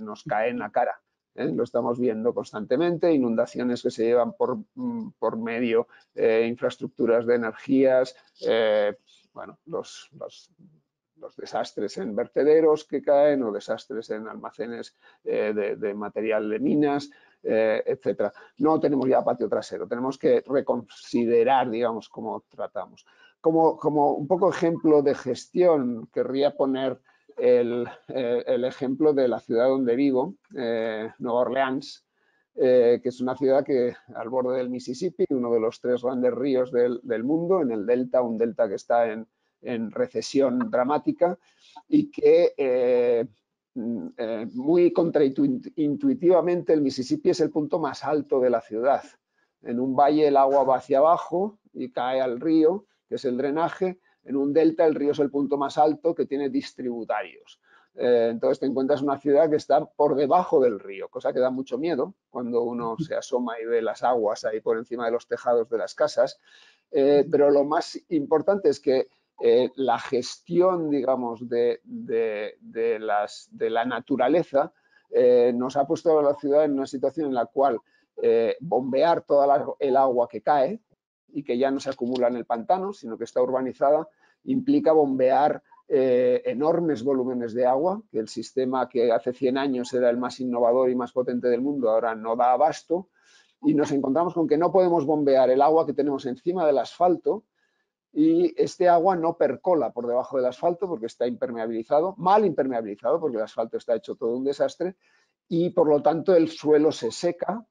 Nos cae en la cara. Lo estamos viendo constantemente, inundaciones que se llevan por medio, infraestructuras de energías, bueno, los desastres en vertederos que caen o desastres en almacenes de material de minas, etcétera. No tenemos ya patio trasero, tenemos que reconsiderar, digamos, cómo tratamos. Como un poco ejemplo de gestión, querría poner el ejemplo de la ciudad donde vivo, Nueva Orleans, que es una ciudad que al borde del Mississippi, uno de los 3 grandes ríos del mundo, en el delta, un delta que está en recesión dramática y que muy contraintuitivamente el Mississippi es el punto más alto de la ciudad. En un valle el agua va hacia abajo y cae al río, que es el drenaje. En un delta el río es el punto más alto que tiene distributarios. Entonces te encuentras una ciudad que está por debajo del río, cosa que da mucho miedo cuando uno se asoma y ve las aguas ahí por encima de los tejados de las casas. Pero lo más importante es que la gestión, digamos, de la naturaleza nos ha puesto a la ciudad en una situación en la cual bombear toda el agua que cae y que ya no se acumula en el pantano, sino que está urbanizada, implica bombear enormes volúmenes de agua, que el sistema que hace 100 años era el más innovador y más potente del mundo ahora no da abasto, y nos encontramos con que no podemos bombear el agua que tenemos encima del asfalto, y este agua no percola por debajo del asfalto porque está impermeabilizado, mal impermeabilizado porque el asfalto está hecho todo un desastre, y por lo tanto el suelo se seca,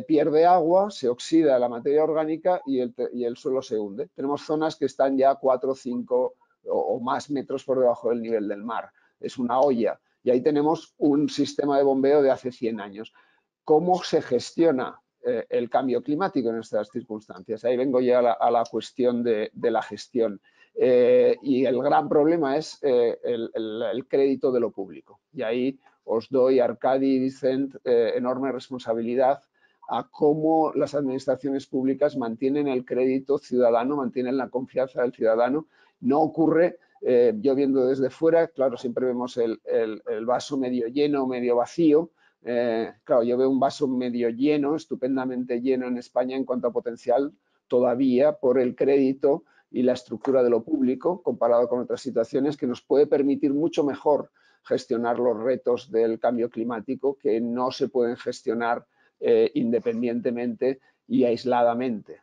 pierde agua, se oxida la materia orgánica y el suelo se hunde. Tenemos zonas que están ya 4, 5 o más metros por debajo del nivel del mar. Es una olla y ahí tenemos un sistema de bombeo de hace 100 años. ¿Cómo se gestiona el cambio climático en estas circunstancias? Ahí vengo ya a la cuestión de la gestión. Y el gran problema es el crédito de lo público. Y ahí os doy, Arcadi y Vicent, enorme responsabilidad a cómo las administraciones públicas mantienen el crédito ciudadano, mantienen la confianza del ciudadano. No ocurre, yo viendo desde fuera, claro, siempre vemos el vaso medio lleno, medio vacío. Claro, yo veo un vaso medio lleno, estupendamente lleno en España en cuanto a potencial, todavía por el crédito y la estructura de lo público, comparado con otras situaciones, que nos puede permitir mucho mejor gestionar los retos del cambio climático que no se pueden gestionar independientemente y aisladamente.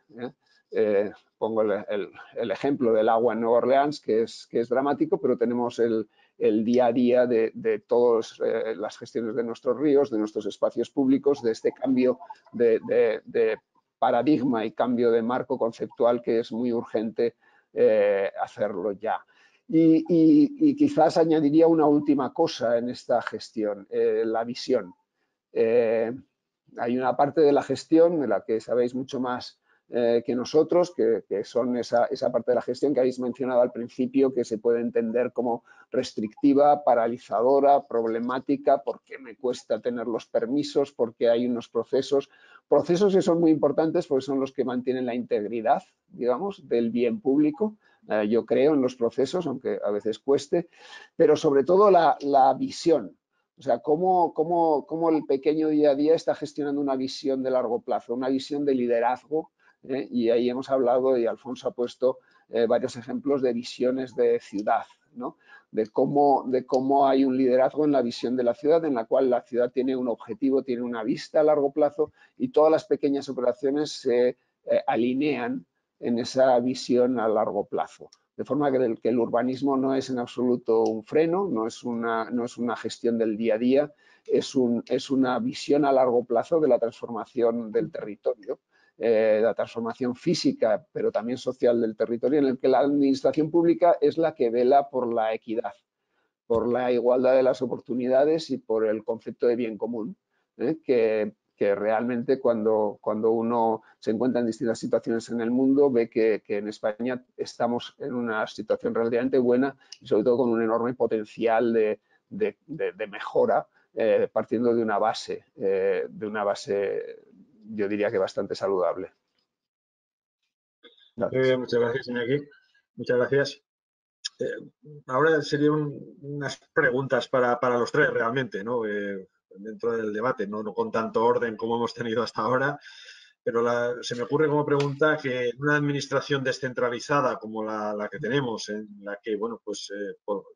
Pongo el ejemplo del agua en Nueva Orleans, que es dramático, pero tenemos el día a día de todas las gestiones de nuestros ríos, de nuestros espacios públicos, de este cambio de paradigma y cambio de marco conceptual que es muy urgente hacerlo ya. Y quizás añadiría una última cosa en esta gestión, la visión. Hay una parte de la gestión de la que sabéis mucho más que nosotros, que son esa parte de la gestión que habéis mencionado al principio, que se puede entender como restrictiva, paralizadora, problemática, porque me cuesta tener los permisos, porque hay unos procesos que son muy importantes porque son los que mantienen la integridad, digamos, del bien público. Yo creo en los procesos, aunque a veces cueste, pero sobre todo la visión. O sea, cómo el pequeño día a día está gestionando una visión de largo plazo, una visión de liderazgo, y ahí hemos hablado y Alfonso ha puesto varios ejemplos de visiones de ciudad, ¿no? De cómo hay un liderazgo en la visión de la ciudad, en la cual la ciudad tiene un objetivo, tiene una vista a largo plazo y todas las pequeñas operaciones se alinean en esa visión a largo plazo. De forma que el urbanismo no es en absoluto un freno, no es una gestión del día a día, es una visión a largo plazo de la transformación del territorio, la transformación física, pero también social del territorio, en el que la administración pública es la que vela por la equidad, por la igualdad de las oportunidades y por el concepto de bien común, que realmente cuando uno se encuentra en distintas situaciones en el mundo ve que en España estamos en una situación relativamente buena y sobre todo con un enorme potencial de mejora, partiendo de una base, yo diría que bastante saludable. Muchas gracias, Iñaki. Muchas gracias. Ahora serían unas preguntas para los tres realmente, ¿no? Dentro del debate, no con tanto orden como hemos tenido hasta ahora, pero se me ocurre como pregunta que en una administración descentralizada como la que tenemos, en la que, bueno, pues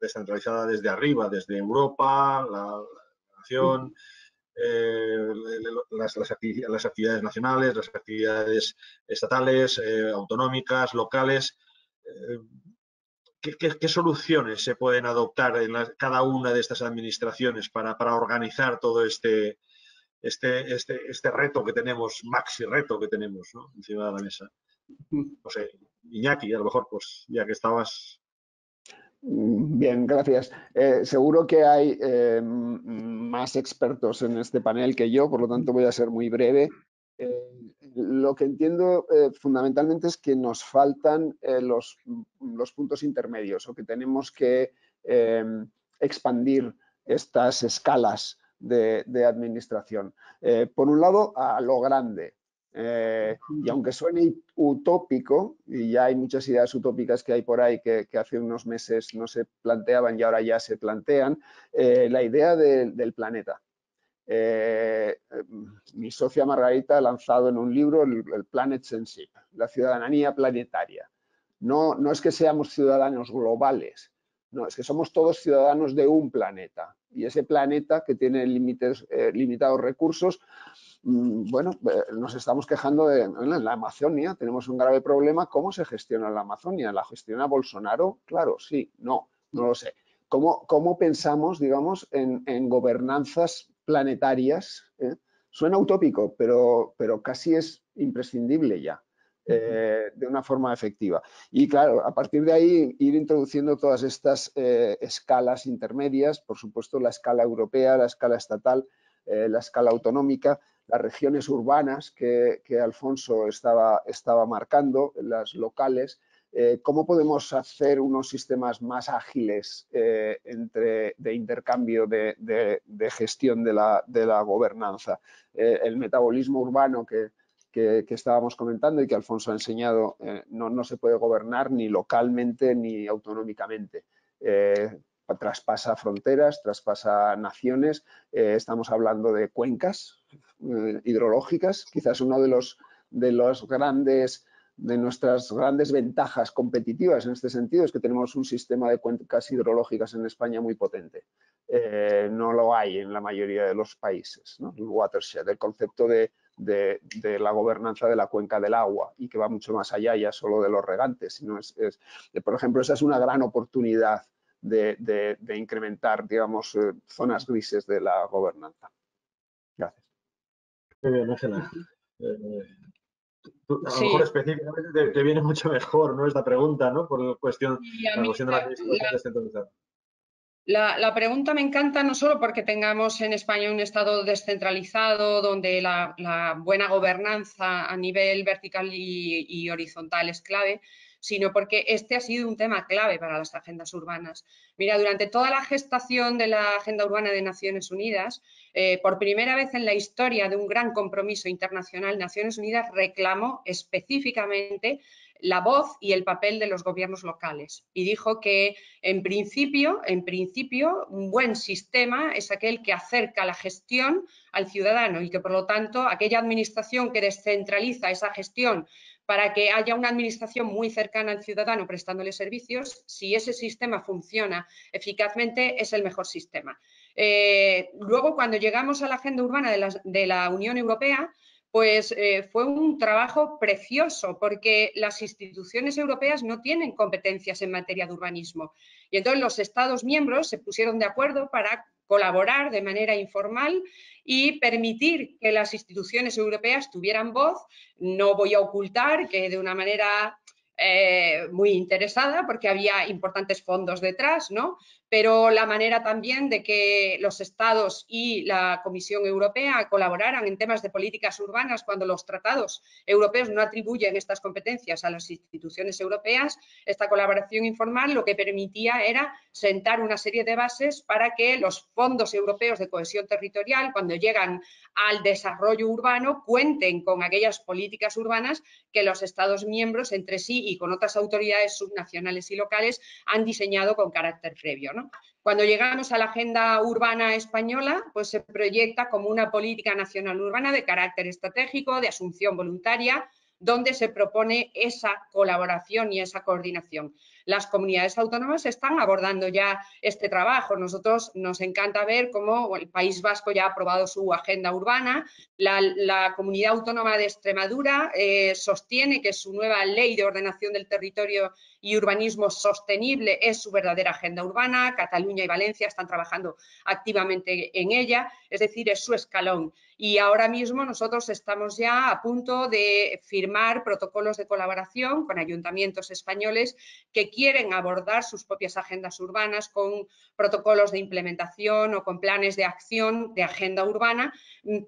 descentralizada desde arriba, desde Europa, la nación, las actividades nacionales, las actividades estatales, autonómicas, locales, ¿qué soluciones se pueden adoptar en cada una de estas administraciones para organizar todo este reto que tenemos, maxi reto que tenemos, ¿no?, encima de la mesa? No sé, Iñaki, a lo mejor, pues ya que estabas. Bien, gracias. Seguro que hay más expertos en este panel que yo, por lo tanto voy a ser muy breve. Lo que entiendo fundamentalmente es que nos faltan los puntos intermedios, o que tenemos que expandir estas escalas de administración. Por un lado, a lo grande. Y aunque suene utópico, y ya hay muchas ideas utópicas que hay por ahí que hace unos meses no se planteaban y ahora ya se plantean, la idea del planeta. Mi socia Margarita ha lanzado en un libro el Planet Censorship, la ciudadanía planetaria. No es que seamos ciudadanos globales, no, es que somos todos ciudadanos de un planeta, y ese planeta que tiene limitados recursos. Bueno, nos estamos quejando en la Amazonia, tenemos un grave problema. ¿Cómo se gestiona la Amazonia? ¿La gestiona Bolsonaro? Claro, sí, no lo sé. ¿Cómo pensamos, digamos, en gobernanzas planetarias? Suena utópico, pero casi es imprescindible ya, de una forma efectiva. Y claro, a partir de ahí ir introduciendo todas estas escalas intermedias, por supuesto la escala europea, la escala estatal, la escala autonómica, las regiones urbanas que Alfonso estaba marcando, las locales. ¿Cómo podemos hacer unos sistemas más ágiles de intercambio de gestión de la gobernanza? El metabolismo urbano que estábamos comentando y que Alfonso ha enseñado, no se puede gobernar ni localmente ni autonómicamente. Traspasa fronteras, traspasa naciones. Estamos hablando de cuencas hidrológicas. Quizás uno de nuestras grandes ventajas competitivas en este sentido es que tenemos un sistema de cuencas hidrológicas en España muy potente. No lo hay en la mayoría de los países, ¿no? El watershed, el concepto de la gobernanza de la cuenca del agua, y que va mucho más allá ya solo de los regantes, sino por ejemplo, esa es una gran oportunidad de incrementar, digamos, zonas grises de la gobernanza. Gracias. Muy bien, Ángela. A lo Sí. mejor específicamente te viene mucho mejor, ¿no?, esta pregunta, ¿no?, por la cuestión de la administración descentralizada. La pregunta me encanta no solo porque tengamos en España un Estado descentralizado donde la buena gobernanza a nivel vertical y horizontal es clave, sino porque este ha sido un tema clave para las agendas urbanas. Mira, durante toda la gestación de la Agenda Urbana de Naciones Unidas, por primera vez en la historia de un gran compromiso internacional, Naciones Unidas reclamó específicamente la voz y el papel de los gobiernos locales y dijo que en principio, un buen sistema es aquel que acerca la gestión al ciudadano y que, por lo tanto, aquella administración que descentraliza esa gestión para que haya una administración muy cercana al ciudadano prestándole servicios, si ese sistema funciona eficazmente, es el mejor sistema. Luego, cuando llegamos a la agenda urbana de la Unión Europea, pues fue un trabajo precioso porque las instituciones europeas no tienen competencias en materia de urbanismo y entonces los Estados miembros se pusieron de acuerdo para colaborar de manera informal y permitir que las instituciones europeas tuvieran voz. No voy a ocultar que de una manera muy interesada porque había importantes fondos detrás, ¿no? Pero la manera también de que los Estados y la Comisión Europea colaboraran en temas de políticas urbanas cuando los tratados europeos no atribuyen estas competencias a las instituciones europeas, esta colaboración informal lo que permitía era sentar una serie de bases para que los fondos europeos de cohesión territorial, cuando llegan al desarrollo urbano, cuenten con aquellas políticas urbanas que los Estados miembros entre sí y con otras autoridades subnacionales y locales han diseñado con carácter previo, ¿no? Cuando llegamos a la agenda urbana española, pues se proyecta como una política nacional urbana de carácter estratégico, de asunción voluntaria, donde se propone esa colaboración y esa coordinación. Las comunidades autónomas están abordando ya este trabajo. Nosotros nos encanta ver cómo el País Vasco ya ha aprobado su agenda urbana. La Comunidad Autónoma de Extremadura sostiene que su nueva ley de ordenación del territorio y urbanismo sostenible es su verdadera agenda urbana. Cataluña y Valencia están trabajando activamente en ella, es decir, es su escalón. Y ahora mismo nosotros estamos ya a punto de firmar protocolos de colaboración con ayuntamientos españoles que quieren abordar sus propias agendas urbanas con protocolos de implementación o con planes de acción de agenda urbana,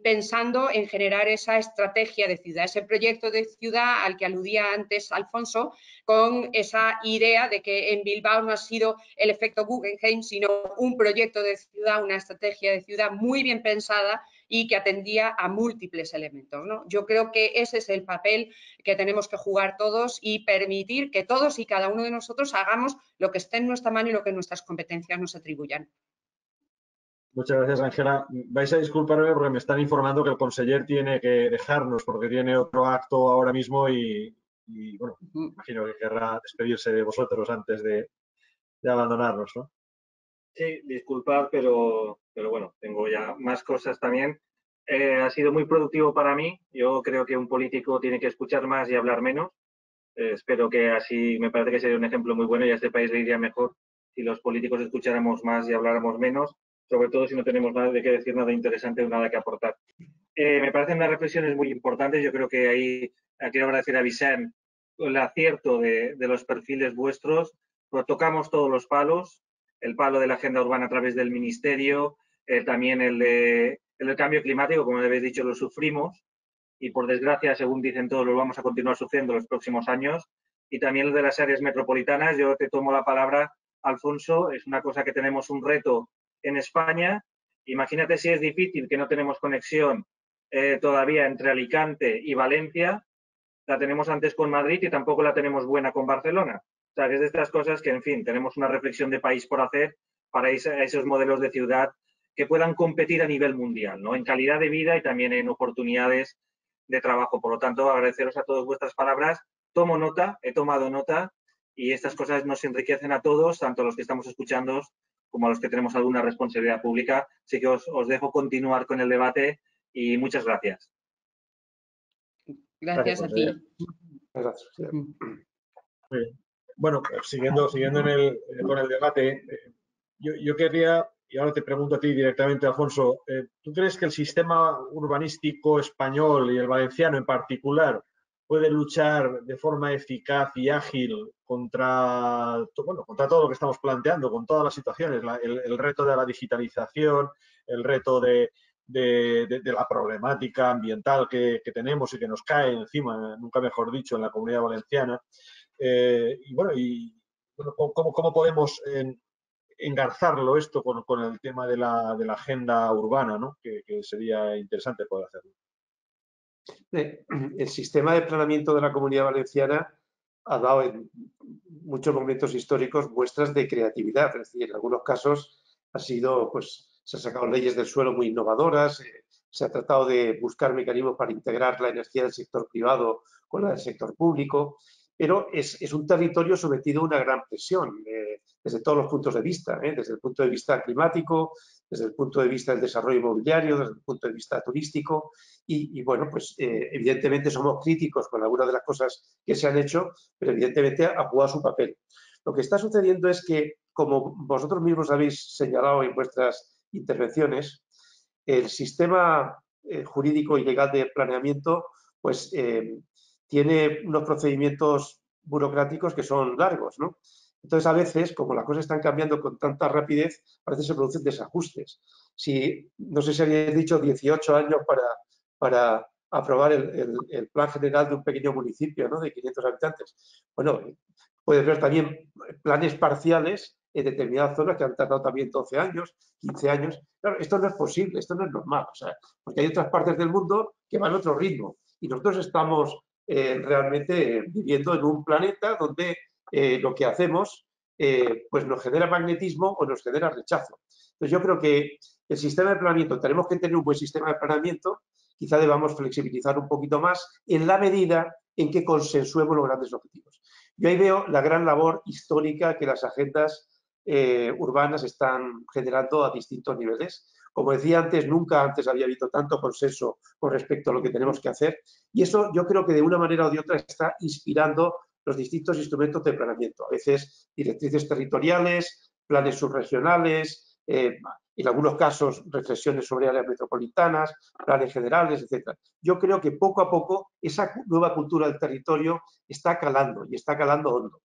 pensando en generar esa estrategia de ciudad, ese proyecto de ciudad al que aludía antes Alfonso, con esa idea de que en Bilbao no ha sido el efecto Guggenheim, sino un proyecto de ciudad, una estrategia de ciudad muy bien pensada y que atendía a múltiples elementos, ¿no? Yo creo que ese es el papel que tenemos que jugar todos y permitir que todos y cada uno de nosotros hagamos lo que esté en nuestra mano y lo que nuestras competencias nos atribuyan. Muchas gracias, Ángela. Vais a disculparme porque me están informando que el conseller tiene que dejarnos porque tiene otro acto ahora mismo y bueno, imagino que querrá despedirse de vosotros antes de abandonarnos, ¿no? Sí, disculpad, pero bueno, tengo ya más cosas también. Ha sido muy productivo para mí. Yo creo que un político tiene que escuchar más y hablar menos. Espero que así, me parece que sería un ejemplo muy bueno y a este país le iría mejor si los políticos escucháramos más y habláramos menos, sobre todo si no tenemos nada de qué decir, nada interesante o nada que aportar. Me parecen unas reflexiones muy importantes. Yo creo que ahí quiero agradecer a Vicent el acierto de los perfiles vuestros. Tocamos todos los palos, el palo de la agenda urbana a través del ministerio, también el del cambio climático, como habéis dicho, lo sufrimos y por desgracia, según dicen todos, lo vamos a continuar sufriendo los próximos años. Y también el de las áreas metropolitanas. Yo te tomo la palabra, Alfonso, es una cosa que tenemos un reto en España. Imagínate si es difícil que no tenemos conexión todavía entre Alicante y Valencia. La tenemos antes con Madrid y tampoco la tenemos buena con Barcelona. O sea, que es de estas cosas que, en fin, tenemos una reflexión de país por hacer para esos modelos de ciudad que puedan competir a nivel mundial, ¿no? En calidad de vida y también en oportunidades de trabajo. Por lo tanto, agradeceros a todos vuestras palabras. Tomo nota, he tomado nota y estas cosas nos enriquecen a todos, tanto a los que estamos escuchando como a los que tenemos alguna responsabilidad pública. Así que os dejo continuar con el debate y muchas gracias. Gracias a ti. Gracias. Muy bien. Bueno, siguiendo con el debate, yo querría, y ahora te pregunto a ti directamente, Alfonso, ¿tú crees que el sistema urbanístico español y el valenciano en particular puede luchar de forma eficaz y ágil contra todo lo que estamos planteando, con todas las situaciones, el reto de la digitalización, el reto de la problemática ambiental que tenemos y que nos cae encima, nunca mejor dicho, en la Comunidad Valenciana. ¿Cómo podemos engarzarlo esto con el tema de la agenda urbana, ¿no? Que sería interesante poder hacerlo? El sistema de planeamiento de la Comunidad Valenciana ha dado en muchos momentos históricos muestras de creatividad. Es decir, en algunos casos ha sido, pues, se han sacado leyes del suelo muy innovadoras, se ha tratado de buscar mecanismos para integrar la energía del sector privado con la del sector público, pero es un territorio sometido a una gran presión desde todos los puntos de vista, desde el punto de vista climático, desde el punto de vista del desarrollo inmobiliario, desde el punto de vista turístico y bueno, pues evidentemente somos críticos con algunas de las cosas que se han hecho, pero evidentemente ha jugado su papel. Lo que está sucediendo es que, como vosotros mismos habéis señalado en vuestras intervenciones, el sistema jurídico y legal de planeamiento pues tiene unos procedimientos burocráticos que son largos, ¿no? Entonces, a veces, como las cosas están cambiando con tanta rapidez, a veces se producen desajustes. Si, no sé si habéis dicho 18 años para aprobar el plan general de un pequeño municipio, ¿no?, de 500 habitantes. Bueno, puedes ver también planes parciales en determinadas zonas que han tardado también 12 años, 15 años. Claro, esto no es posible, esto no es normal, o sea, porque hay otras partes del mundo que van a otro ritmo y nosotros estamos realmente viviendo en un planeta donde lo que hacemos pues nos genera magnetismo o nos genera rechazo. Entonces yo creo que el sistema de planeamiento, tenemos que tener un buen sistema de planeamiento, quizá debamos flexibilizar un poquito más en la medida en que consensuemos los grandes objetivos. Yo ahí veo la gran labor histórica que las agendas urbanas están generando a distintos niveles. Como decía antes, nunca antes había habido tanto consenso con respecto a lo que tenemos que hacer y eso yo creo que de una manera o de otra está inspirando los distintos instrumentos de planeamiento. A veces directrices territoriales, planes subregionales, en algunos casos reflexiones sobre áreas metropolitanas, planes generales, etc. Yo creo que poco a poco esa nueva cultura del territorio está calando y está calando hondo.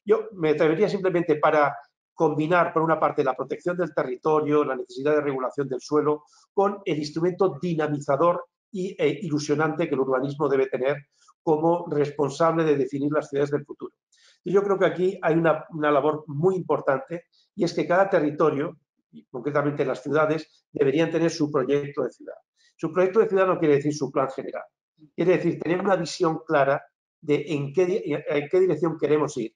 Yo me atrevería simplemente para combinar, por una parte, la protección del territorio, la necesidad de regulación del suelo, con el instrumento dinamizador e ilusionante que el urbanismo debe tener como responsable de definir las ciudades del futuro. Y yo creo que aquí hay una labor muy importante y es que cada territorio, y concretamente las ciudades, deberían tener su proyecto de ciudad. Su proyecto de ciudad no quiere decir su plan general, quiere decir tener una visión clara de en qué dirección queremos ir,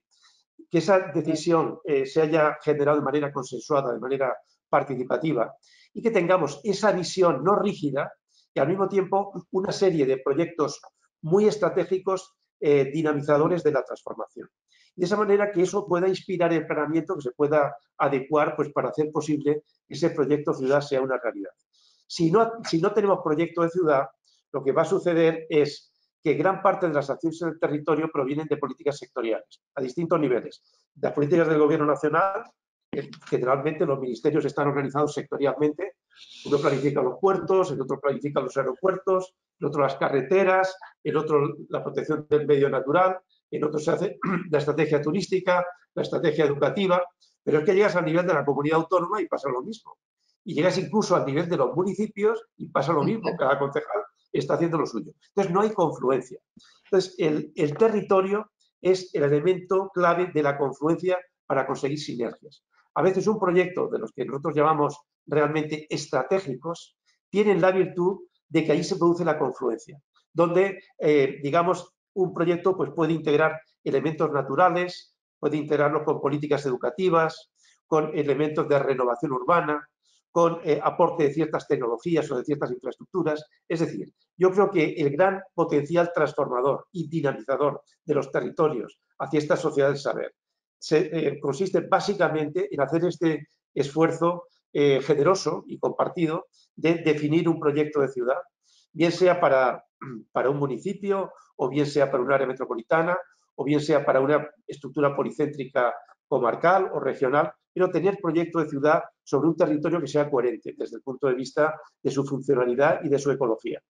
que esa decisión se haya generado de manera consensuada, de manera participativa y que tengamos esa visión no rígida y al mismo tiempo una serie de proyectos muy estratégicos dinamizadores de la transformación. De esa manera que eso pueda inspirar el planeamiento, que se pueda adecuar pues, para hacer posible que ese proyecto ciudad sea una realidad. Si no tenemos proyecto de ciudad, lo que va a suceder es que gran parte de las acciones en el territorio provienen de políticas sectoriales, a distintos niveles. Las políticas del Gobierno nacional, generalmente los ministerios están organizados sectorialmente, uno planifica los puertos, el otro planifica los aeropuertos, el otro las carreteras, el otro la protección del medio natural, el otro se hace la estrategia turística, la estrategia educativa, pero es que llegas al nivel de la comunidad autónoma y pasa lo mismo. Y llegas incluso al nivel de los municipios y pasa lo mismo, cada concejal está haciendo lo suyo. Entonces, no hay confluencia. Entonces, el territorio es el elemento clave de la confluencia para conseguir sinergias. A veces un proyecto de los que nosotros llamamos realmente estratégicos tienen la virtud de que ahí se produce la confluencia, donde, digamos, un proyecto pues, puede integrar elementos naturales, puede integrarlos con políticas educativas, con elementos de renovación urbana, con aporte de ciertas tecnologías o de ciertas infraestructuras. Es decir, yo creo que el gran potencial transformador y dinamizador de los territorios hacia esta sociedad del saber consiste básicamente en hacer este esfuerzo generoso y compartido de definir un proyecto de ciudad, bien sea para un municipio, o bien sea para un área metropolitana, o bien sea para una estructura policéntrica comarcal o regional, pero tener proyecto de ciudad sobre un territorio que sea coherente desde el punto de vista de su funcionalidad y de su ecología.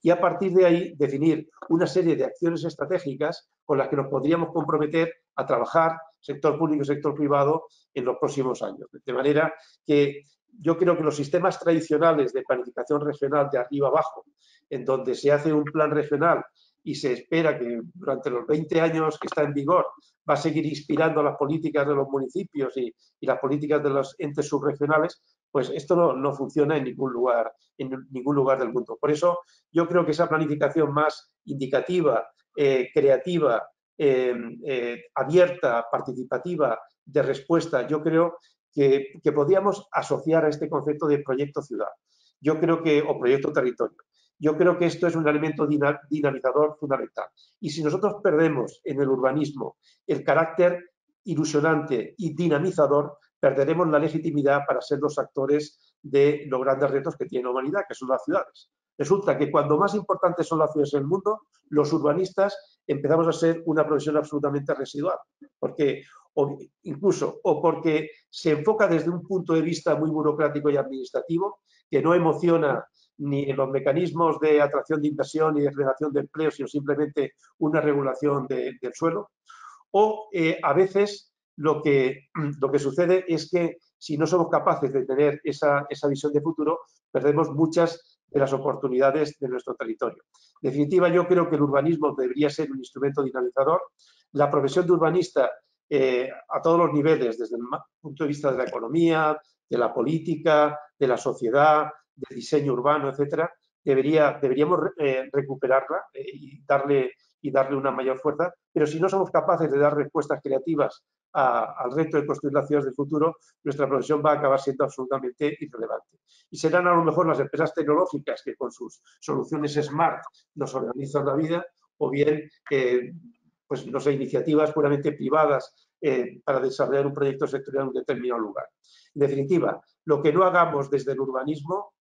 y a partir de ahí definir una serie de acciones estratégicas con las que nos podríamos comprometer a trabajar, sector público y sector privado, en los próximos años. De manera que yo creo que los sistemas tradicionales de planificación regional de arriba abajo, en donde se hace un plan regional y se espera que durante los 20 años que está en vigor va a seguir inspirando las políticas de los municipios y las políticas de los entes subregionales, pues esto no funciona en ningún lugar del mundo. Por eso yo creo que esa planificación más indicativa, creativa, abierta, participativa, de respuesta, yo creo que podríamos asociar a este concepto de proyecto ciudad. Yo creo que, o proyecto territorio. Yo creo que esto es un elemento dinamizador fundamental. Y si nosotros perdemos en el urbanismo el carácter ilusionante y dinamizador, perderemos la legitimidad para ser los actores de los grandes retos que tiene la humanidad, que son las ciudades. Resulta que cuando más importantes son las ciudades en el mundo, los urbanistas empezamos a ser una profesión absolutamente residual, porque o porque se enfoca desde un punto de vista muy burocrático y administrativo, que no emociona ni en los mecanismos de atracción de inversión ni de generación de empleo, sino simplemente una regulación del suelo. O a veces lo que sucede es que si no somos capaces de tener esa visión de futuro, perdemos muchas de las oportunidades de nuestro territorio. En definitiva, yo creo que el urbanismo debería ser un instrumento dinamizador. La profesión de urbanista a todos los niveles, desde el punto de vista de la economía, de la política, de la sociedad, del diseño urbano, etcétera, deberíamos recuperarla y darle una mayor fuerza, pero si no somos capaces de dar respuestas creativas al reto de construir las ciudades del futuro, nuestra profesión va a acabar siendo absolutamente irrelevante. Y serán a lo mejor las empresas tecnológicas que con sus soluciones smart nos organizan la vida, o bien pues, no sé, iniciativas puramente privadas para desarrollar un proyecto sectorial en un determinado lugar. En definitiva, lo que no hagamos desde el urbanismo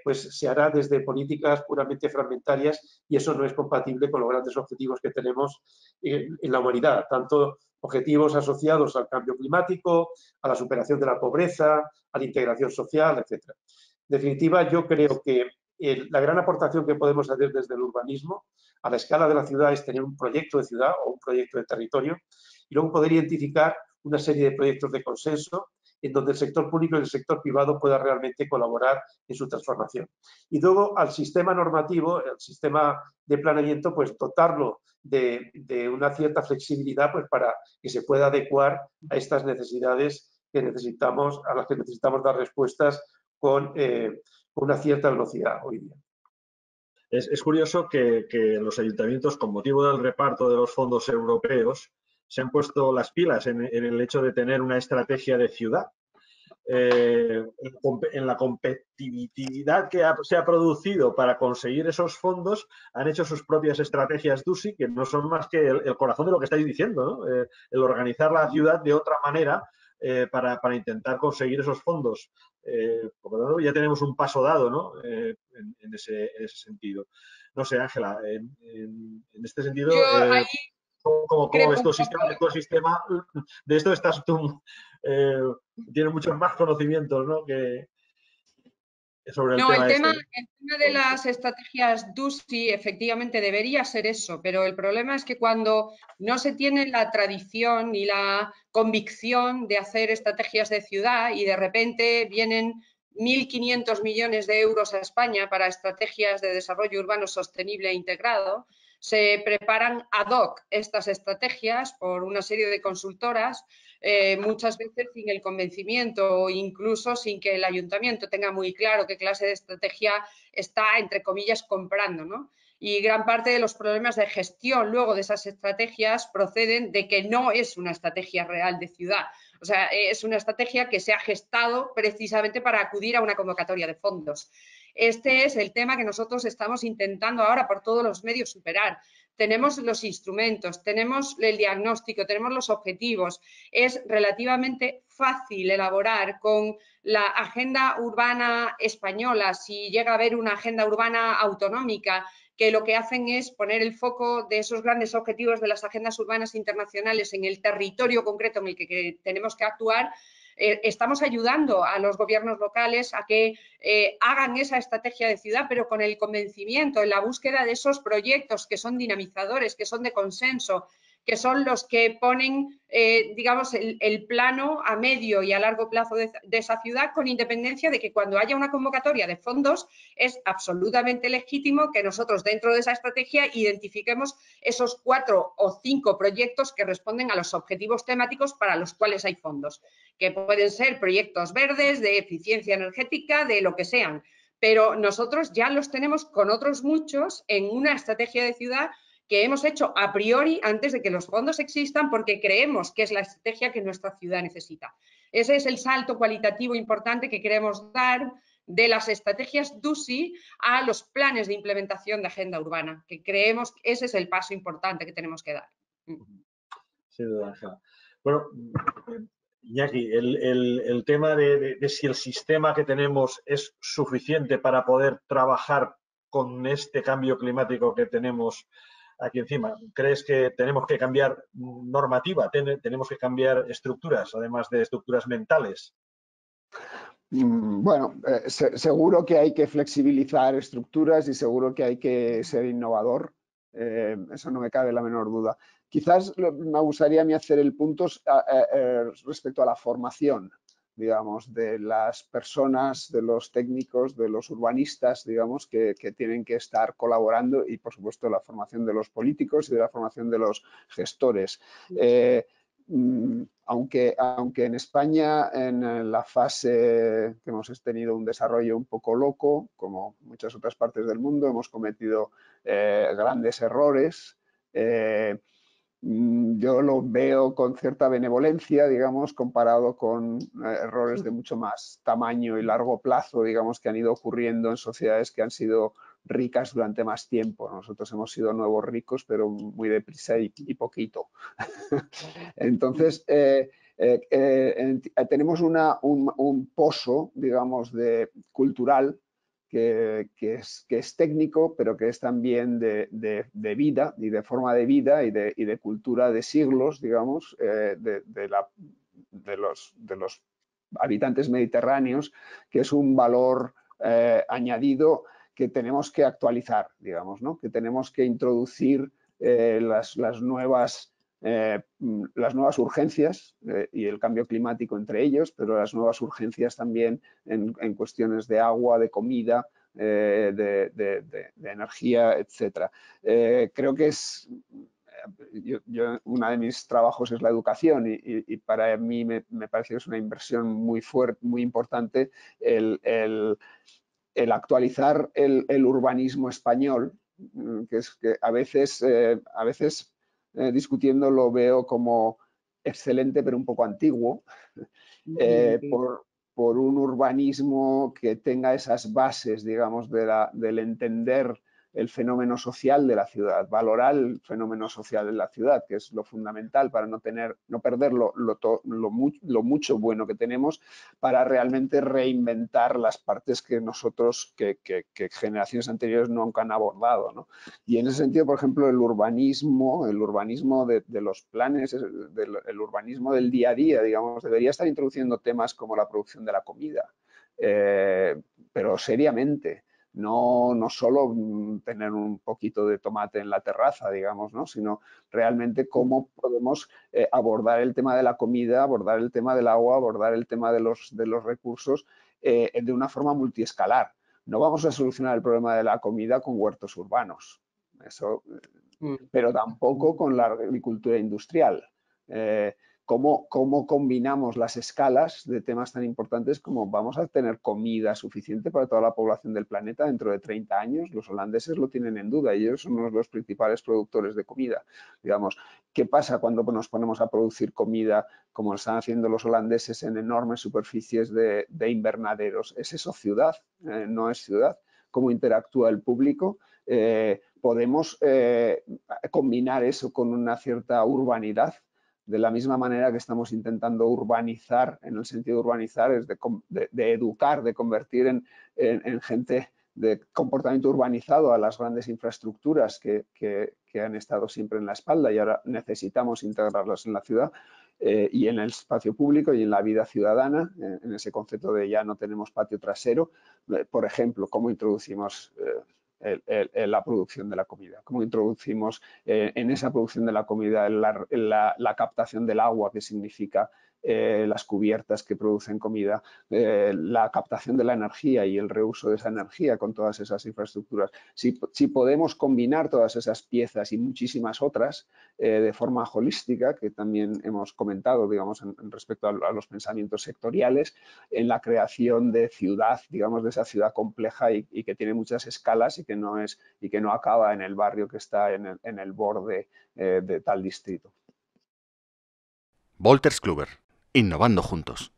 pues se hará desde políticas puramente fragmentarias, y eso no es compatible con los grandes objetivos que tenemos en la humanidad, tanto objetivos asociados al cambio climático, a la superación de la pobreza, a la integración social, etc. En definitiva, yo creo que la gran aportación que podemos hacer desde el urbanismo a la escala de la ciudad es tener un proyecto de ciudad o un proyecto de territorio, y luego poder identificar una serie de proyectos de consenso en donde el sector público y el sector privado puedan realmente colaborar en su transformación. Y luego al sistema normativo, el sistema de planeamiento, pues dotarlo de una cierta flexibilidad pues para que se pueda adecuar a estas necesidades que necesitamos, a las que necesitamos dar respuestas con una cierta velocidad hoy día. Es curioso que los ayuntamientos, con motivo del reparto de los fondos europeos, se han puesto las pilas en el hecho de tener una estrategia de ciudad. En la competitividad que se ha producido para conseguir esos fondos, han hecho sus propias estrategias DUSI, que no son más que el corazón de lo que estáis diciendo, ¿no? El organizar la ciudad de otra manera para intentar conseguir esos fondos. Por lo tanto, ya tenemos un paso dado, ¿no? En ese sentido. No sé, Ángela, en este sentido, ¿cómo ves tu ecosistema? De esto estás tú, tienes muchos más conocimientos, ¿no? que sobre el tema. El tema de las estrategias DUSI efectivamente debería ser eso, pero el problema es que cuando no se tiene la tradición y la convicción de hacer estrategias de ciudad y de repente vienen 1.500 millones de euros a España para estrategias de desarrollo urbano sostenible e integrado, se preparan ad hoc estas estrategias por una serie de consultoras, muchas veces sin el convencimiento o incluso sin que el ayuntamiento tenga muy claro qué clase de estrategia está, entre comillas, comprando, ¿no? Y gran parte de los problemas de gestión luego de esas estrategias proceden de que no es una estrategia real de ciudad. O sea, es una estrategia que se ha gestado precisamente para acudir a una convocatoria de fondos. Este es el tema que nosotros estamos intentando ahora por todos los medios superar. Tenemos los instrumentos, tenemos el diagnóstico, tenemos los objetivos. Es relativamente fácil elaborar con la agenda urbana española, si llega a haber una agenda urbana autonómica, que lo que hacen es poner el foco de esos grandes objetivos de las agendas urbanas internacionales en el territorio concreto en el que tenemos que actuar. estamos ayudando a los gobiernos locales a que hagan esa estrategia de ciudad, pero con el convencimiento, en la búsqueda de esos proyectos que son dinamizadores, que son de consenso, que son los que ponen, digamos, el plano a medio y a largo plazo de esa ciudad, con independencia de que cuando haya una convocatoria de fondos es absolutamente legítimo que nosotros dentro de esa estrategia identifiquemos esos 4 o 5 proyectos que responden a los objetivos temáticos para los cuales hay fondos, que pueden ser proyectos verdes, de eficiencia energética, de lo que sean, pero nosotros ya los tenemos con otros muchos en una estrategia de ciudad que hemos hecho a priori antes de que los fondos existan, porque creemos que es la estrategia que nuestra ciudad necesita. Ese es el salto cualitativo importante que queremos dar de las estrategias DUSI a los planes de implementación de agenda urbana, que creemos que ese es el paso importante que tenemos que dar. Sin duda, Ángela. Bueno, Iñaki, el tema de si el sistema que tenemos es suficiente para poder trabajar con este cambio climático que tenemos aquí encima. ¿Crees que tenemos que cambiar normativa? ¿Tenemos que cambiar estructuras, además de estructuras mentales? Bueno, seguro que hay que flexibilizar estructuras y seguro que hay que ser innovador. Eso no me cabe la menor duda. Quizás me gustaría a mí hacer el punto respecto a la formación, digamos, de las personas, de los técnicos, de los urbanistas, digamos, que tienen que estar colaborando y, por supuesto, la formación de los políticos y de la formación de los gestores. Aunque en España, en la fase que hemos tenido un desarrollo un poco loco, como muchas otras partes del mundo, hemos cometido grandes errores. Yo lo veo con cierta benevolencia, digamos, comparado con errores de mucho más tamaño y largo plazo, digamos, que han ido ocurriendo en sociedades que han sido ricas durante más tiempo. Nosotros hemos sido nuevos ricos, pero muy deprisa y poquito. Entonces, tenemos un pozo, digamos, cultural que es técnico, pero que es también de vida y de forma de vida y de cultura de siglos, digamos, de los habitantes mediterráneos, que es un valor añadido que tenemos que actualizar, digamos, ¿no? Que tenemos que introducir las nuevas urgencias y el cambio climático entre ellos, pero las nuevas urgencias también en cuestiones de agua, de comida, de energía, etc. Creo que es... uno de mis trabajos es la educación y para mí me parece que es una inversión muy fuerte, muy importante el actualizar el urbanismo español, que a veces discutiendo lo veo como excelente pero un poco antiguo, por un urbanismo que tenga esas bases, digamos, del entender el fenómeno social de la ciudad, valorar el fenómeno social de la ciudad, que es lo fundamental para no perder lo mucho bueno que tenemos, para realmente reinventar las partes que nosotros, que generaciones anteriores nunca han abordado, ¿no? Y en ese sentido, por ejemplo, el urbanismo de los planes, el urbanismo del día a día, digamos, debería estar introduciendo temas como la producción de la comida, pero seriamente. No solo tener un poquito de tomate en la terraza, digamos, ¿no? Sino realmente cómo podemos abordar el tema de la comida, abordar el tema del agua, abordar el tema de los recursos de una forma multiescalar. No vamos a solucionar el problema de la comida con huertos urbanos, eso, pero tampoco con la agricultura industrial. ¿Cómo combinamos las escalas de temas tan importantes como vamos a tener comida suficiente para toda la población del planeta dentro de 30 años? Los holandeses lo tienen en duda y ellos son uno de los principales productores de comida. Digamos, ¿qué pasa cuando nos ponemos a producir comida como lo están haciendo los holandeses en enormes superficies de invernaderos? ¿Es eso ciudad? No es ciudad. ¿Cómo interactúa el público? Podemos combinar eso con una cierta urbanidad. De la misma manera que estamos intentando urbanizar, en el sentido de urbanizar es de educar, de convertir en gente de comportamiento urbanizado a las grandes infraestructuras que han estado siempre en la espalda y ahora necesitamos integrarlas en la ciudad. y en el espacio público y en la vida ciudadana, en ese concepto de ya no tenemos patio trasero. Por ejemplo, cómo introducimos la producción de la comida, cómo introducimos en esa producción de la comida la captación del agua, que significa las cubiertas que producen comida, la captación de la energía y el reuso de esa energía con todas esas infraestructuras. Si podemos combinar todas esas piezas y muchísimas otras de forma holística, que también hemos comentado, digamos, en respecto a los pensamientos sectoriales, en la creación de ciudad, digamos, de esa ciudad compleja y que tiene muchas escalas y que no acaba en el barrio que está en el borde de tal distrito. Wolters Kluwer, innovando juntos.